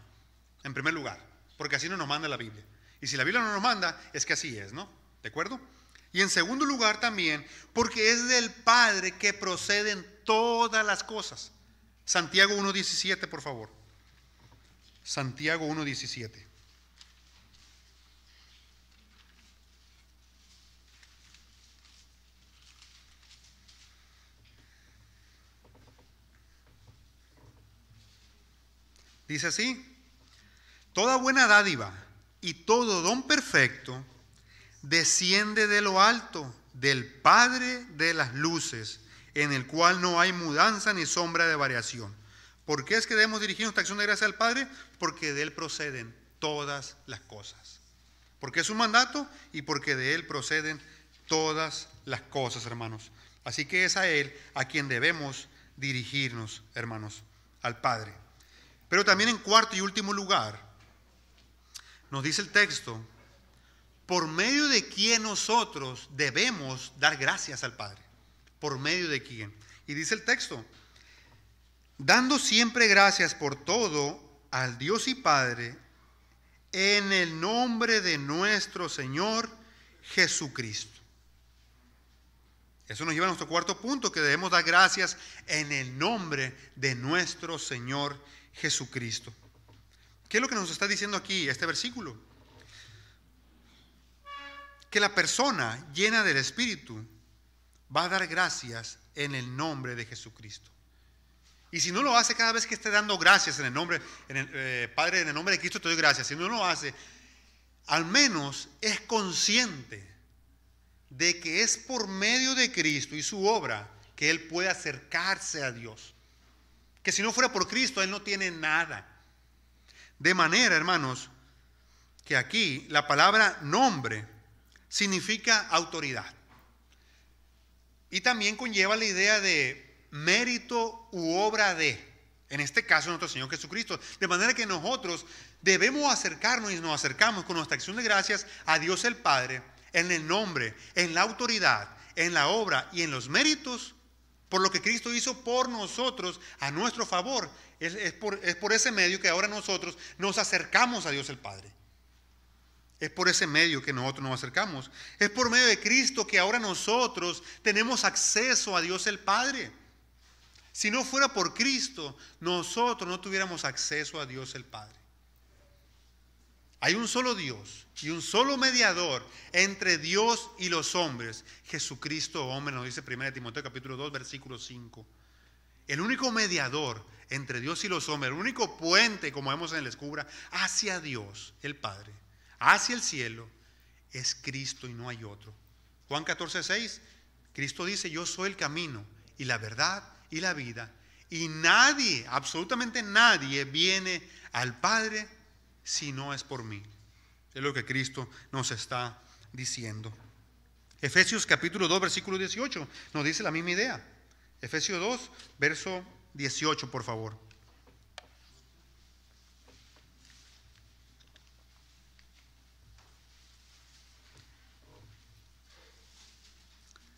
En primer lugar, porque así no nos manda la Biblia. Y si la Biblia no nos manda, es que así es, ¿no? ¿De acuerdo? Y en segundo lugar también, porque es del Padre que proceden todas las cosas. Santiago 1:17, por favor. Santiago 1:17. Dice así: toda buena dádiva y todo don perfecto desciende de lo alto, del Padre de las luces, en el cual no hay mudanza ni sombra de variación. ¿Por qué es que debemos dirigir nuestra acción de gracia al Padre? Porque de Él proceden todas las cosas. Porque es un mandato y porque de Él proceden todas las cosas, hermanos. Así que es a Él a quien debemos dirigirnos, hermanos, al Padre. Pero también en cuarto y último lugar, nos dice el texto, por medio de quién nosotros debemos dar gracias al Padre. ¿Por medio de quién? Y dice el texto, dando siempre gracias por todo al Dios y Padre, en el nombre de nuestro Señor Jesucristo. Eso nos lleva a nuestro cuarto punto, que debemos dar gracias en el nombre de nuestro Señor Jesucristo. ¿Qué es lo que nos está diciendo aquí este versículo? Que la persona llena del Espíritu va a dar gracias en el nombre de Jesucristo. Y si no lo hace cada vez que esté dando gracias en el nombre, Padre, en el nombre de Cristo te doy gracias. Si no lo hace, al menos es consciente de que es por medio de Cristo y su obra que él puede acercarse a Dios. Que si no fuera por Cristo, él no tiene nada. De manera, hermanos, que aquí la palabra nombre significa autoridad. Y también conlleva la idea de mérito u obra de, en este caso, nuestro Señor Jesucristo. De manera que nosotros debemos acercarnos y nos acercamos con nuestra acción de gracias a Dios el Padre, en el nombre, en la autoridad, en la obra y en los méritos, por lo que Cristo hizo por nosotros a nuestro favor. Es por ese medio que ahora nosotros nos acercamos a Dios el Padre. Es por ese medio que nosotros nos acercamos. Es por medio de Cristo que ahora nosotros tenemos acceso a Dios el Padre. Si no fuera por Cristo, nosotros no tuviéramos acceso a Dios el Padre. Hay un solo Dios y un solo mediador entre Dios y los hombres, Jesucristo hombre, nos dice 1 Timoteo capítulo 2, versículo 5. El único mediador entre Dios y los hombres, el único puente, como vemos en la escritura, hacia Dios el Padre, hacia el cielo, es Cristo y no hay otro. Juan 14, 6, Cristo dice, yo soy el camino y la verdad y la vida, y nadie, absolutamente nadie viene al Padre si no es por mí. Es lo que Cristo nos está diciendo. Efesios capítulo 2, versículo 18, nos dice la misma idea. Efesios 2, verso 18, por favor.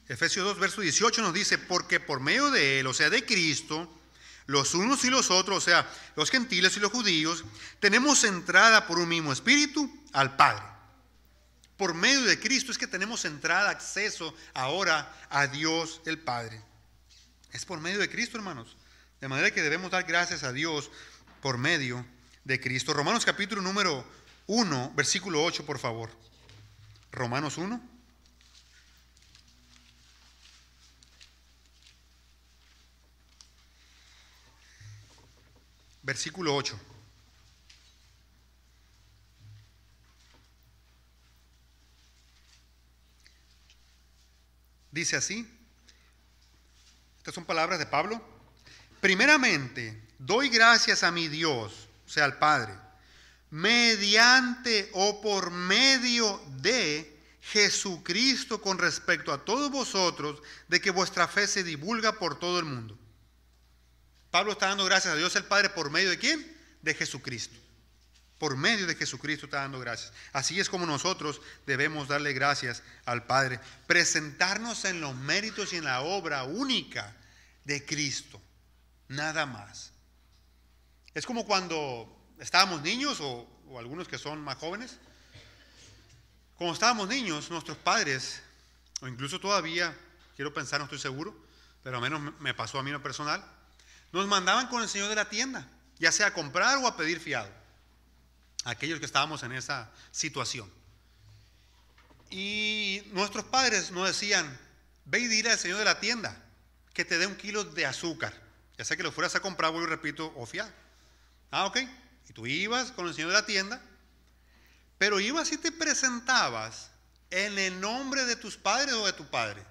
Efesios 2, verso 18 nos dice, porque por medio de Él, o sea, de Cristo, los unos y los otros, o sea, los gentiles y los judíos, tenemos entrada por un mismo espíritu al Padre. Por medio de Cristo es que tenemos entrada, acceso ahora a Dios el Padre. Es por medio de Cristo, hermanos. De manera que debemos dar gracias a Dios por medio de Cristo. Romanos capítulo número 1, versículo 8, por favor. Romanos 1. Versículo 8. Dice así. Estas son palabras de Pablo. Primeramente, doy gracias a mi Dios, o sea, al Padre, mediante o por medio de Jesucristo con respecto a todos vosotros, de que vuestra fe se divulga por todo el mundo. Pablo está dando gracias a Dios el Padre por medio de ¿quién? De Jesucristo. Por medio de Jesucristo está dando gracias. Así es como nosotros debemos darle gracias al Padre. Presentarnos en los méritos y en la obra única de Cristo. Nada más. Es como cuando estábamos niños o algunos que son más jóvenes. Cuando estábamos niños, nuestros padres, o incluso todavía, quiero pensar, no estoy seguro, pero al menos me pasó a mí en lo personal, nos mandaban con el señor de la tienda, ya sea a comprar o a pedir fiado. Aquellos que estábamos en esa situación. Y nuestros padres nos decían, ve y dile al señor de la tienda que te dé 1 kilo de azúcar. Ya sea que lo fueras a comprar, vuelvo y repito, o fiado. Ah, ok. Y tú ibas con el señor de la tienda, pero ibas y te presentabas en el nombre de tus padres o de tu padre.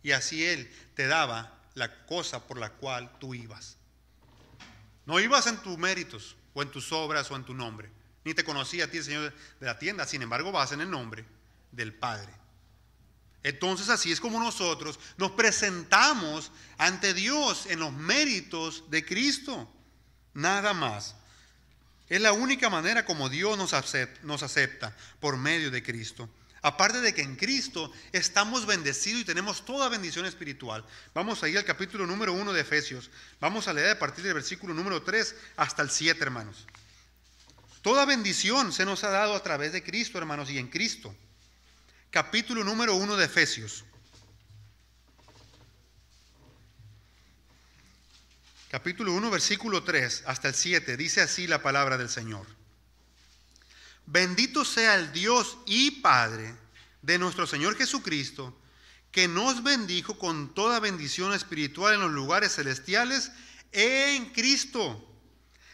Y así él te daba la cosa por la cual tú ibas. No ibas en tus méritos, o en tus obras, o en tu nombre. Ni te conocía a ti el señor de la tienda. Sin embargo, vas en el nombre del Padre. Entonces así es como nosotros nos presentamos ante Dios en los méritos de Cristo. Nada más. Es la única manera como Dios nos acepta por medio de Cristo. Aparte de que en Cristo estamos bendecidos y tenemos toda bendición espiritual. Vamos a ir al capítulo número 1 de Efesios. Vamos a leer a partir del versículo número 3 hasta el 7, hermanos. Toda bendición se nos ha dado a través de Cristo, hermanos, y en Cristo. Capítulo número 1 de Efesios. Capítulo 1, versículo 3 hasta el 7. Dice así la palabra del Señor. Bendito sea el Dios y Padre de nuestro Señor Jesucristo, que nos bendijo con toda bendición espiritual en los lugares celestiales en Cristo,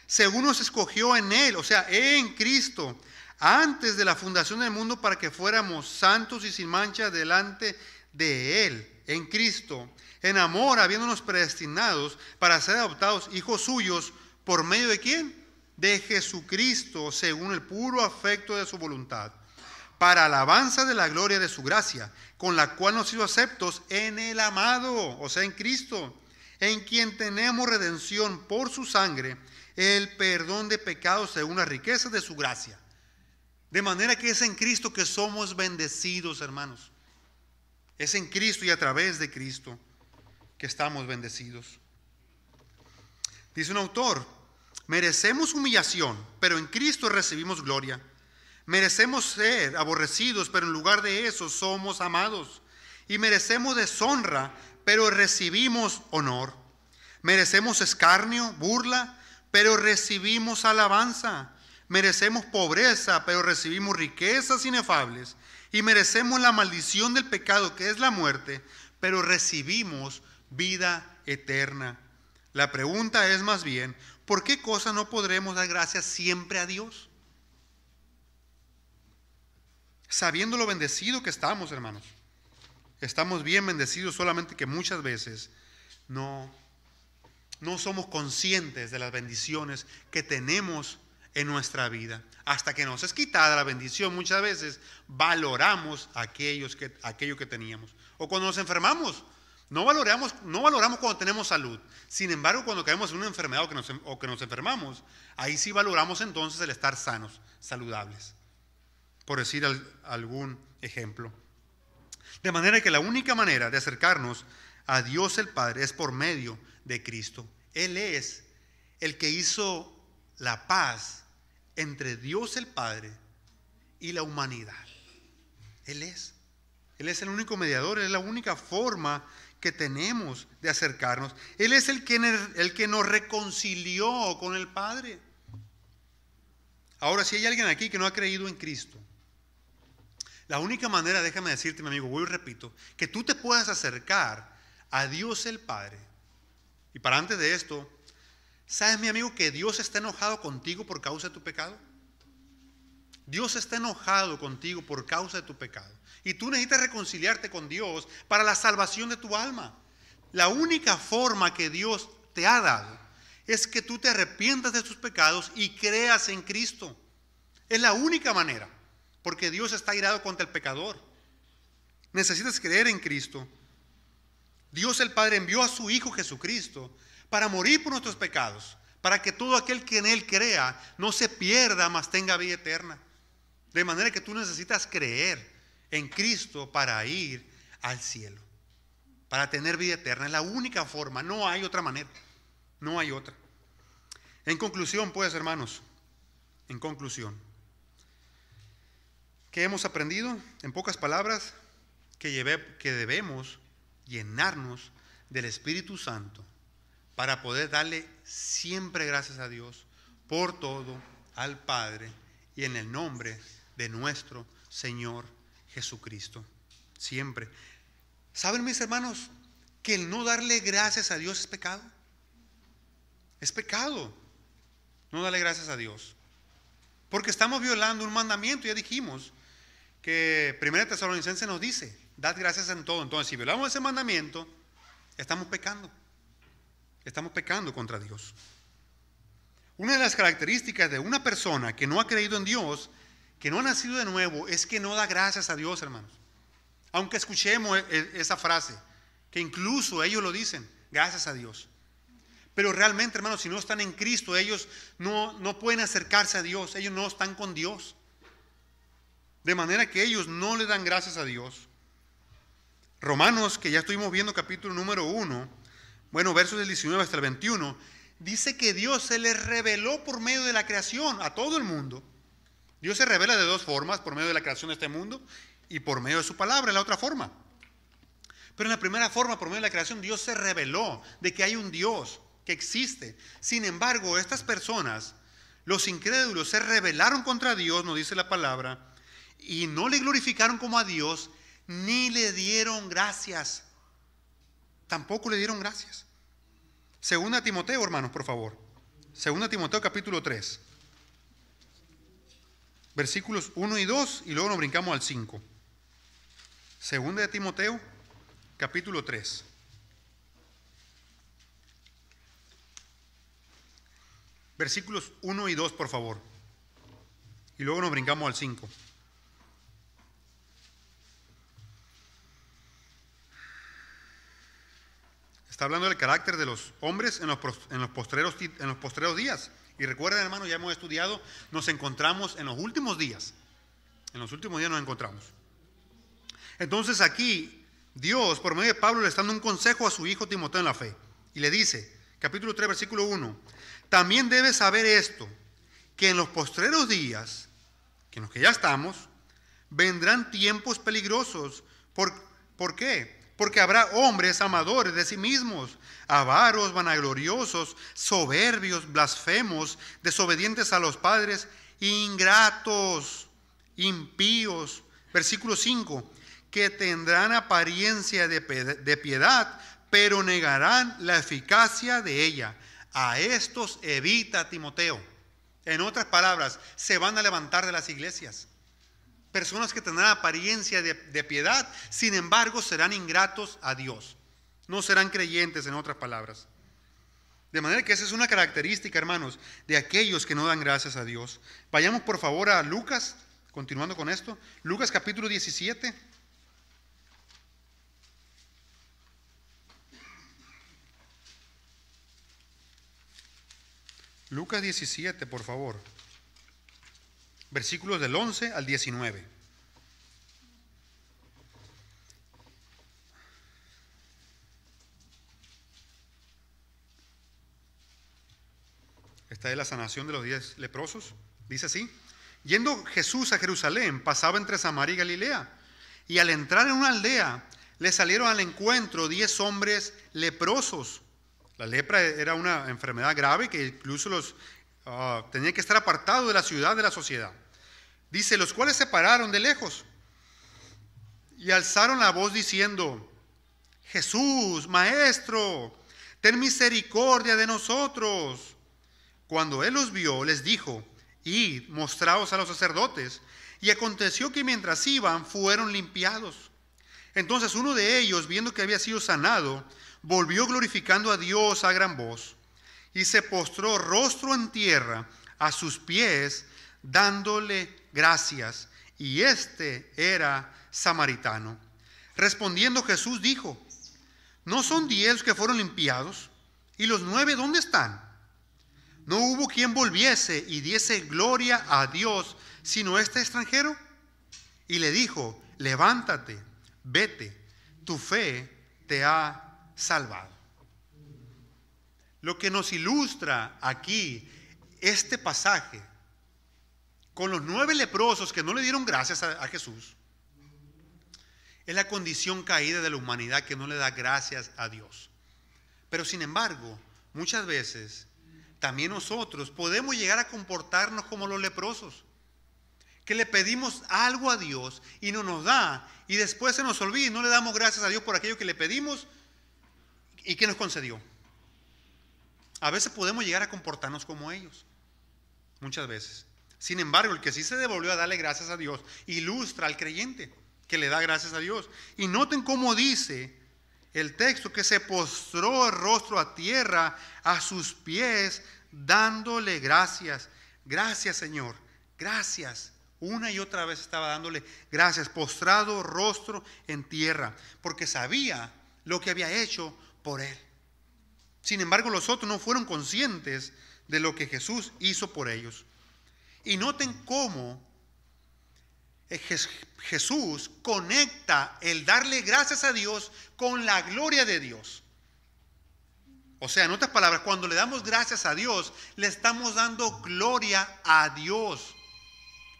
según nos escogió en Él, o sea, en Cristo, antes de la fundación del mundo, para que fuéramos santos y sin mancha delante de Él, en Cristo, en amor, habiéndonos predestinados para ser adoptados hijos suyos, ¿por medio de quién? De Jesucristo, según el puro afecto de su voluntad, para alabanza de la gloria de su gracia, con la cual nos hizo aceptos en el amado, o sea, en Cristo, en quien tenemos redención por su sangre, el perdón de pecados según las riquezas de su gracia. De manera que es en Cristo que somos bendecidos, hermanos. Es en Cristo y a través de Cristo que estamos bendecidos. Dice un autor, merecemos humillación, pero en Cristo recibimos gloria. Merecemos ser aborrecidos, pero en lugar de eso somos amados. Y merecemos deshonra, pero recibimos honor. Merecemos escarnio, burla, pero recibimos alabanza. Merecemos pobreza, pero recibimos riquezas inefables. Y merecemos la maldición del pecado, que es la muerte, pero recibimos vida eterna. La pregunta es más bien, ¿por qué cosa no podremos dar gracias siempre a Dios? Sabiendo lo bendecido que estamos, hermanos. Estamos bien bendecidos, solamente que muchas veces no somos conscientes de las bendiciones que tenemos en nuestra vida. Hasta que nos es quitada la bendición, muchas veces valoramos aquello que teníamos. O cuando nos enfermamos, no valoramos cuando tenemos salud. Sin embargo, cuando caemos en una enfermedad o que nos enfermamos, ahí sí valoramos entonces el estar sanos, saludables. Por decir algún ejemplo. De manera que la única manera de acercarnos a Dios el Padre es por medio de Cristo. Él es el que hizo la paz entre Dios el Padre y la humanidad. Él es el único mediador, Él es la única forma que tenemos de acercarnos. Él es el que nos reconcilió con el Padre. Ahora, si hay alguien aquí que no ha creído en Cristo, la única manera, déjame decirte, mi amigo, voy y repito, que tú te puedas acercar a Dios el Padre. Y para antes de esto, ¿sabes, mi amigo, que Dios está enojado contigo por causa de tu pecado? Dios está enojado contigo por causa de tu pecado. Y tú necesitas reconciliarte con Dios para la salvación de tu alma. La única forma que Dios te ha dado es que tú te arrepientas de tus pecados y creas en Cristo. Es la única manera, porque Dios está airado contra el pecador. Necesitas creer en Cristo. Dios el Padre envió a su Hijo Jesucristo para morir por nuestros pecados, para que todo aquel que en Él crea no se pierda, mas tenga vida eterna. De manera que tú necesitas creer en Cristo para ir al cielo, para tener vida eterna. Es la única forma, no hay otra manera, no hay otra. En conclusión, pues, hermanos, en conclusión, ¿qué hemos aprendido? En pocas palabras, que debemos llenarnos del Espíritu Santo para poder darle siempre gracias a Dios por todo, al Padre, y en el nombre de nuestro Señor Jesucristo. Siempre. ¿Saben, mis hermanos, que el no darle gracias a Dios es pecado? Es pecado no darle gracias a Dios, porque estamos violando un mandamiento. Ya dijimos que 1 Tesalonicenses nos dice: dad gracias en todo. Entonces, si violamos ese mandamiento, estamos pecando contra Dios. Una de las características de una persona que no ha creído en Dios, que no ha nacido de nuevo, es que no da gracias a Dios, hermanos. Aunque escuchemos esa frase, que incluso ellos lo dicen, gracias a Dios. Pero realmente, hermanos, si no están en Cristo, ellos no pueden acercarse a Dios. Ellos no están con Dios. De manera que ellos no le dan gracias a Dios. Romanos, que ya estuvimos viendo, capítulo número 1, versos del 19 hasta el 21, dice que Dios se les reveló por medio de la creación a todo el mundo. Dios se revela de dos formas: por medio de la creación de este mundo y por medio de su palabra, la otra forma. Pero en la primera forma, por medio de la creación, Dios se reveló de que hay un Dios que existe. Sin embargo, estas personas, los incrédulos, se rebelaron contra Dios, nos dice la palabra, y no le glorificaron como a Dios, ni le dieron gracias. Tampoco le dieron gracias. Segunda Timoteo, hermanos, por favor. Segunda Timoteo, capítulo 3. Versículos 1 y 2, y luego nos brincamos al 5. Segunda de Timoteo, capítulo 3. Versículos 1 y 2, por favor. Y luego nos brincamos al 5. Está hablando del carácter de los hombres en los postreros días. Y recuerden, hermanos, ya hemos estudiado, nos encontramos en los últimos días. En los últimos días nos encontramos. Entonces aquí, Dios, por medio de Pablo, le está dando un consejo a su hijo Timoteo en la fe. Y le dice, capítulo 3, versículo 1, también debes saber esto, que en los postreros días, que en los que ya estamos, vendrán tiempos peligrosos. ¿Por qué? Porque habrá hombres amadores de sí mismos, avaros, vanagloriosos, soberbios, blasfemos, desobedientes a los padres, ingratos, impíos. Versículo 5, que tendrán apariencia de piedad, pero negarán la eficacia de ella. A estos evita, Timoteo. En otras palabras, se van a levantar de las iglesias. Personas que tendrán apariencia de piedad, sin embargo serán ingratos a Dios. No serán creyentes, en otras palabras. De manera que esa es una característica, hermanos, de aquellos que no dan gracias a Dios. Vayamos por favor a Lucas, continuando con esto. Lucas capítulo 17. Lucas 17, por favor. Versículos del 11 al 19. Esta es la sanación de los 10 leprosos. Dice así: yendo Jesús a Jerusalén, pasaba entre Samaria y Galilea, y al entrar en una aldea, le salieron al encuentro 10 hombres leprosos. La lepra era una enfermedad grave que incluso tenían que estar apartados de la ciudad, de la sociedad. Dice, los cuales se pararon de lejos y alzaron la voz diciendo: Jesús, Maestro, ten misericordia de nosotros. Cuando él los vio, les dijo: id, mostraos a los sacerdotes. Y aconteció que mientras iban, fueron limpiados. Entonces uno de ellos, viendo que había sido sanado, volvió glorificando a Dios a gran voz, y se postró rostro en tierra a sus pies, dándole gracias. Y este era samaritano. Respondiendo Jesús dijo: ¿no son 10 los que fueron limpiados? ¿Y los 9 dónde están? No hubo quien volviese y diese gloria a Dios, sino este extranjero. Y le dijo: levántate, vete, tu fe te ha salvado. Lo que nos ilustra aquí este pasaje, con los 9 leprosos que no le dieron gracias a Jesús, es la condición caída de la humanidad que no le da gracias a Dios. Pero sin embargo, muchas veces también nosotros podemos llegar a comportarnos como los leprosos, que le pedimos algo a Dios y no nos da, y después se nos olvida y no le damos gracias a Dios por aquello que le pedimos y que nos concedió. A veces podemos llegar a comportarnos como ellos, muchas veces. Sin embargo, el que sí se devolvió a darle gracias a Dios ilustra al creyente que le da gracias a Dios. Y noten cómo dice el texto, que se postró el rostro a tierra a sus pies, dándole gracias. Gracias, Señor, gracias. Una y otra vez estaba dándole gracias, postrado rostro en tierra, porque sabía lo que había hecho por él. Sin embargo, los otros no fueron conscientes de lo que Jesús hizo por ellos. Y noten cómo Jesús conecta el darle gracias a Dios con la gloria de Dios. O sea, en otras palabras, cuando le damos gracias a Dios, le estamos dando gloria a Dios.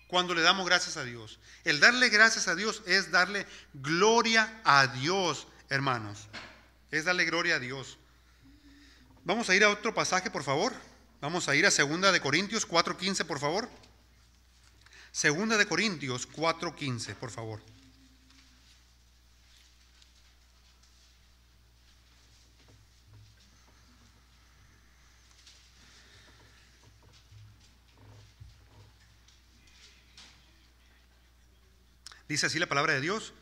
Cuando le damos gracias a Dios, el darle gracias a Dios es darle gloria a Dios, hermanos. Es darle gloria a Dios. Vamos a ir a otro pasaje, por favor. Vamos a ir a 2 Corintios 4:15, por favor. 2 Corintios 4:15, por favor. Dice así la palabra de Dios.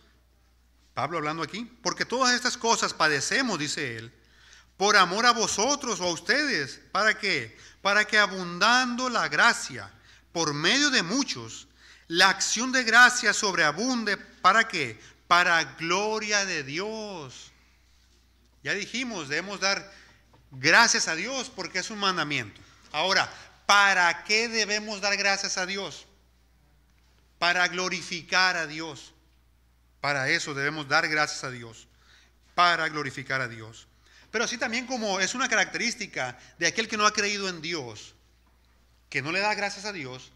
Pablo hablando aquí. Porque todas estas cosas padecemos, dice él, por amor a vosotros o a ustedes. ¿Para qué? Para que abundando la gracia por medio de muchos, la acción de gracia sobreabunde. ¿Para qué? Para gloria de Dios. Ya dijimos, debemos dar gracias a Dios porque es un mandamiento. Ahora, ¿para qué debemos dar gracias a Dios? Para glorificar a Dios. Para eso debemos dar gracias a Dios, para glorificar a Dios. Pero así también, como es una característica de aquel que no ha creído en Dios, que no le da gracias a Dios,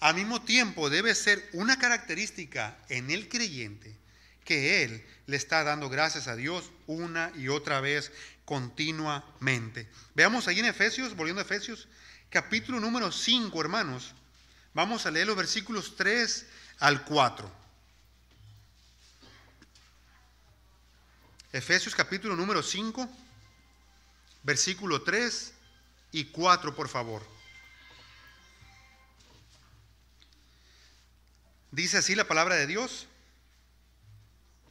al mismo tiempo debe ser una característica en el creyente que él le está dando gracias a Dios una y otra vez, continuamente. Veamos ahí en Efesios, volviendo a Efesios, capítulo número 5, hermanos. Vamos a leer los versículos 3 al 4. Efesios capítulo número 5, versículo 3 y 4, por favor. Dice así la palabra de Dios: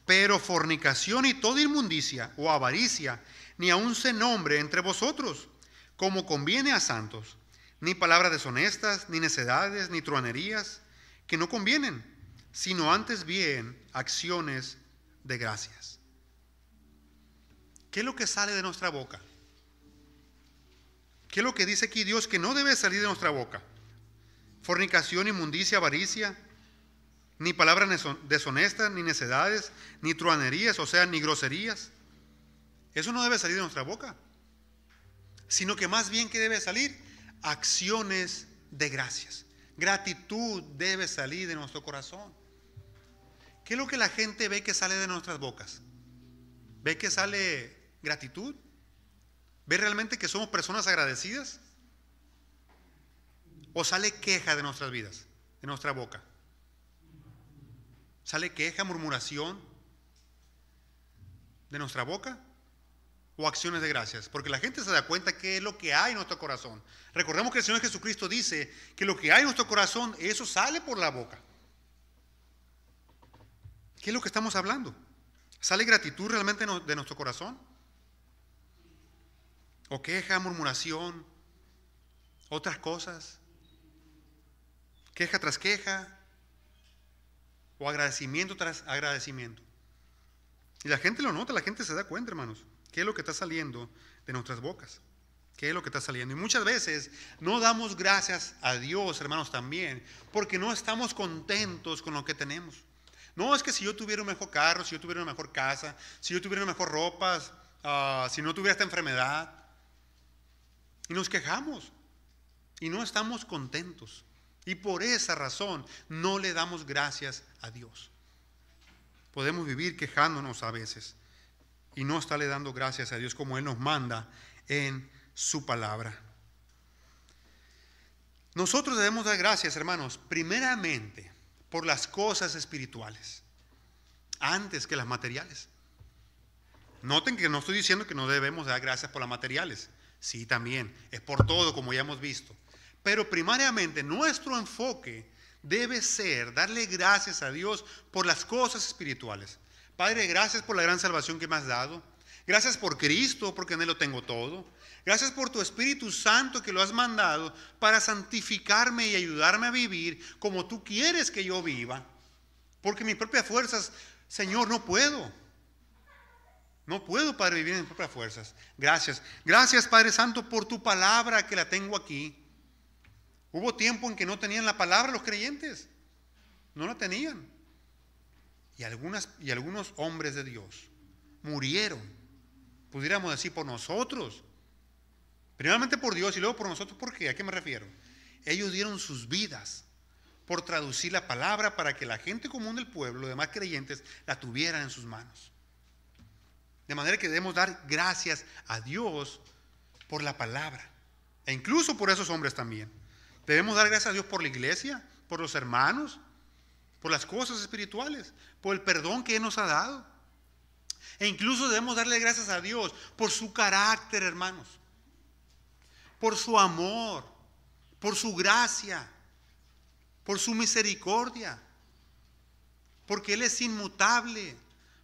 pero fornicación y toda inmundicia o avaricia, ni aun se nombre entre vosotros, como conviene a santos, ni palabras deshonestas, ni necedades, ni truanerías, que no convienen, sino antes bien acciones de gracias. ¿Qué es lo que sale de nuestra boca? ¿Qué es lo que dice aquí Dios que no debe salir de nuestra boca? Fornicación, inmundicia, avaricia, ni palabras deshonestas, ni necedades, ni truanerías, o sea, ni groserías. Eso no debe salir de nuestra boca, sino que más bien, ¿qué debe salir? acciones de gracias. Gratitud debe salir de nuestro corazón. ¿Qué es lo que la gente ve que sale de nuestras bocas? ¿Ve que sale gratitud? ¿Ve realmente que somos personas agradecidas? ¿O sale queja de nuestras vidas, de nuestra boca? ¿Sale queja, murmuración de nuestra boca? ¿O acciones de gracias? Porque la gente se da cuenta qué es lo que hay en nuestro corazón. Recordemos que el Señor Jesucristo dice que lo que hay en nuestro corazón, eso sale por la boca. ¿Qué es lo que estamos hablando? ¿Sale gratitud realmente de nuestro corazón? ¿O queja, murmuración, otras cosas? ¿Queja tras queja? ¿O agradecimiento tras agradecimiento? Y la gente lo nota, la gente se da cuenta, hermanos. ¿Qué es lo que está saliendo de nuestras bocas? ¿Qué es lo que está saliendo? Y muchas veces no damos gracias a Dios, hermanos, también, porque no estamos contentos con lo que tenemos. No, es que si yo tuviera un mejor carro, si yo tuviera una mejor casa, si yo tuviera una mejor ropa, si no tuviera esta enfermedad. Y nos quejamos y no estamos contentos. Y por esa razón no le damos gracias a Dios. Podemos vivir quejándonos a veces y no estarle dando gracias a Dios como Él nos manda en su palabra. Nosotros debemos dar gracias, hermanos, primeramente por las cosas espirituales, antes que las materiales. Noten que no estoy diciendo que no debemos dar gracias por las materiales. Sí, también, es por todo, como ya hemos visto. Pero primariamente nuestro enfoque debe ser darle gracias a Dios por las cosas espirituales. Padre, gracias por la gran salvación que me has dado. Gracias por Cristo, porque en Él lo tengo todo. Gracias por tu Espíritu Santo que lo has mandado para santificarme y ayudarme a vivir como tú quieres que yo viva. Porque mis propias fuerzas, Señor, no puedo. No puedo, Padre, vivir en mis propias fuerzas. Gracias. Gracias, Padre Santo, por tu palabra que la tengo aquí. Hubo tiempo en que no tenían la palabra los creyentes. No la tenían. Y algunos hombres de Dios murieron, pudiéramos decir, por nosotros. Primeramente por Dios y luego por nosotros. ¿Por qué? ¿A qué me refiero? Ellos dieron sus vidas por traducir la palabra para que la gente común del pueblo, los demás creyentes, la tuvieran en sus manos. De manera que debemos dar gracias a Dios por la palabra. E incluso por esos hombres también. Debemos dar gracias a Dios por la iglesia, por los hermanos, por las cosas espirituales, por el perdón que Él nos ha dado. E incluso debemos darle gracias a Dios por su carácter, hermanos. Por su amor, por su gracia, por su misericordia. Porque Él es inmutable.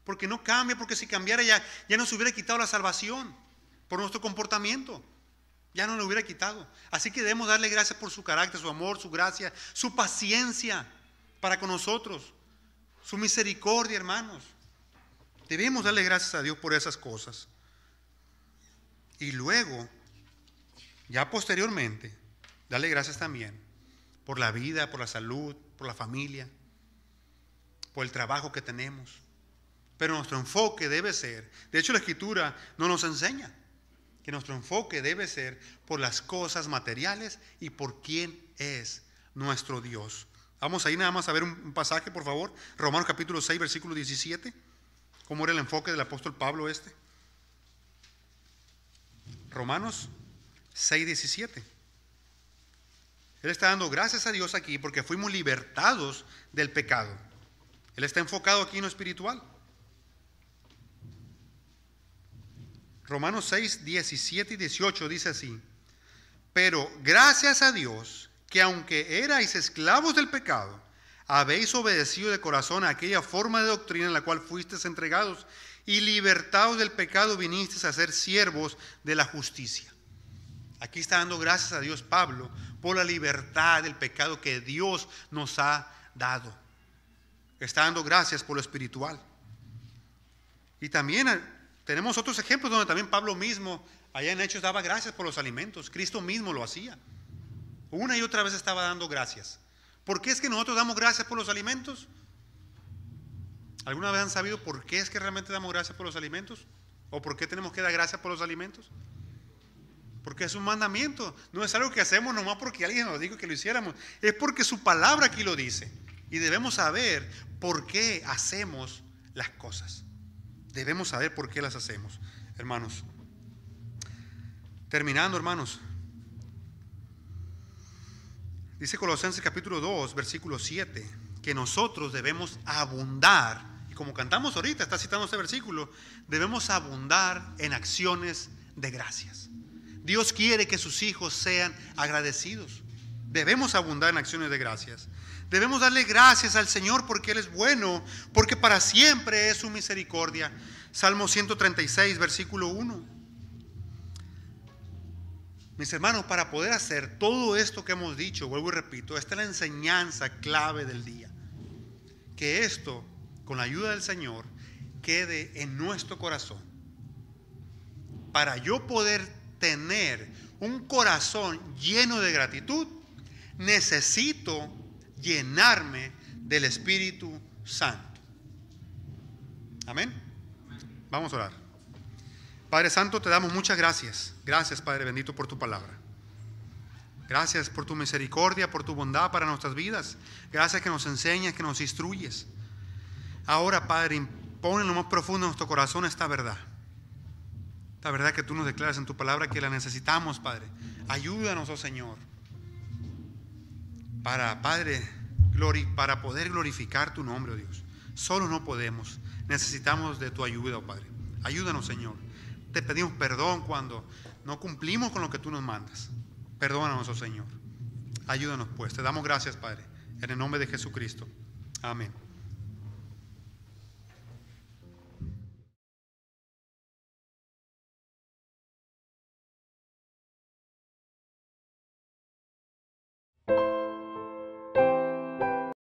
Porque no cambia, porque si cambiara ya nos hubiera quitado la salvación por nuestro comportamiento. Ya no lo hubiera quitado. Así que debemos darle gracias por su carácter, su amor, su gracia, su paciencia para con nosotros, su misericordia, hermanos. Debemos darle gracias a Dios por esas cosas. Y luego, ya posteriormente, darle gracias también por la vida, por la salud, por la familia, por el trabajo que tenemos. Pero nuestro enfoque debe ser, de hecho la Escritura no nos enseña, que nuestro enfoque debe ser por las cosas materiales y por quién es nuestro Dios. Vamos ahí nada más a ver un pasaje, por favor. Romanos capítulo 6, versículo 17. ¿Cómo era el enfoque del apóstol Pablo este? Romanos 6, 17. Él está dando gracias a Dios aquí porque fuimos libertados del pecado. Él está enfocado aquí en lo espiritual. Romanos 6, 17 y 18 dice así: pero gracias a Dios que aunque erais esclavos del pecado, habéis obedecido de corazón a aquella forma de doctrina en la cual fuisteis entregados, y libertados del pecado vinisteis a ser siervos de la justicia. Aquí está dando gracias a Dios Pablo por la libertad del pecado que Dios nos ha dado. Está dando gracias por lo espiritual. Y también tenemos otros ejemplos donde también Pablo mismo, allá en Hechos, daba gracias por los alimentos. Cristo mismo lo hacía. Una y otra vez estaba dando gracias. ¿Por qué es que nosotros damos gracias por los alimentos? ¿Alguna vez han sabido por qué es que realmente damos gracias por los alimentos? ¿O por qué tenemos que dar gracias por los alimentos? Porque es un mandamiento. No es algo que hacemos nomás porque alguien nos dijo que lo hiciéramos. Es porque su palabra aquí lo dice. Y debemos saber por qué hacemos las cosas. Debemos saber por qué las hacemos, hermanos. Terminando, hermanos. Dice Colosenses capítulo 2, versículo 7, que nosotros debemos abundar. Y como cantamos ahorita, está citando este versículo, debemos abundar en acciones de gracias. Dios quiere que sus hijos sean agradecidos. Debemos abundar en acciones de gracias. Debemos darle gracias al Señor porque Él es bueno, porque para siempre es su misericordia. Salmo 136, versículo 1. Mis hermanos, para poder hacer todo esto que hemos dicho, vuelvo y repito, esta es la enseñanza clave del día. Que esto, con la ayuda del Señor, quede en nuestro corazón. Para yo poder tener un corazón lleno de gratitud, necesito llenarme del Espíritu Santo. Amén. Vamos a orar. Padre Santo, te damos muchas gracias. Gracias, Padre bendito, por tu palabra. Gracias por tu misericordia, por tu bondad para nuestras vidas. Gracias que nos enseñas, que nos instruyes. Ahora, Padre, impone en lo más profundo de nuestro corazón esta verdad. La verdad que tú nos declaras en tu palabra que la necesitamos, Padre. Ayúdanos, oh Señor, para poder glorificar tu nombre, oh Dios. Solo no podemos. Necesitamos de tu ayuda, oh Padre. Ayúdanos, Señor. Te pedimos perdón cuando no cumplimos con lo que tú nos mandas. Perdónanos, oh Señor. Ayúdanos, pues. Te damos gracias, Padre. En el nombre de Jesucristo. Amén.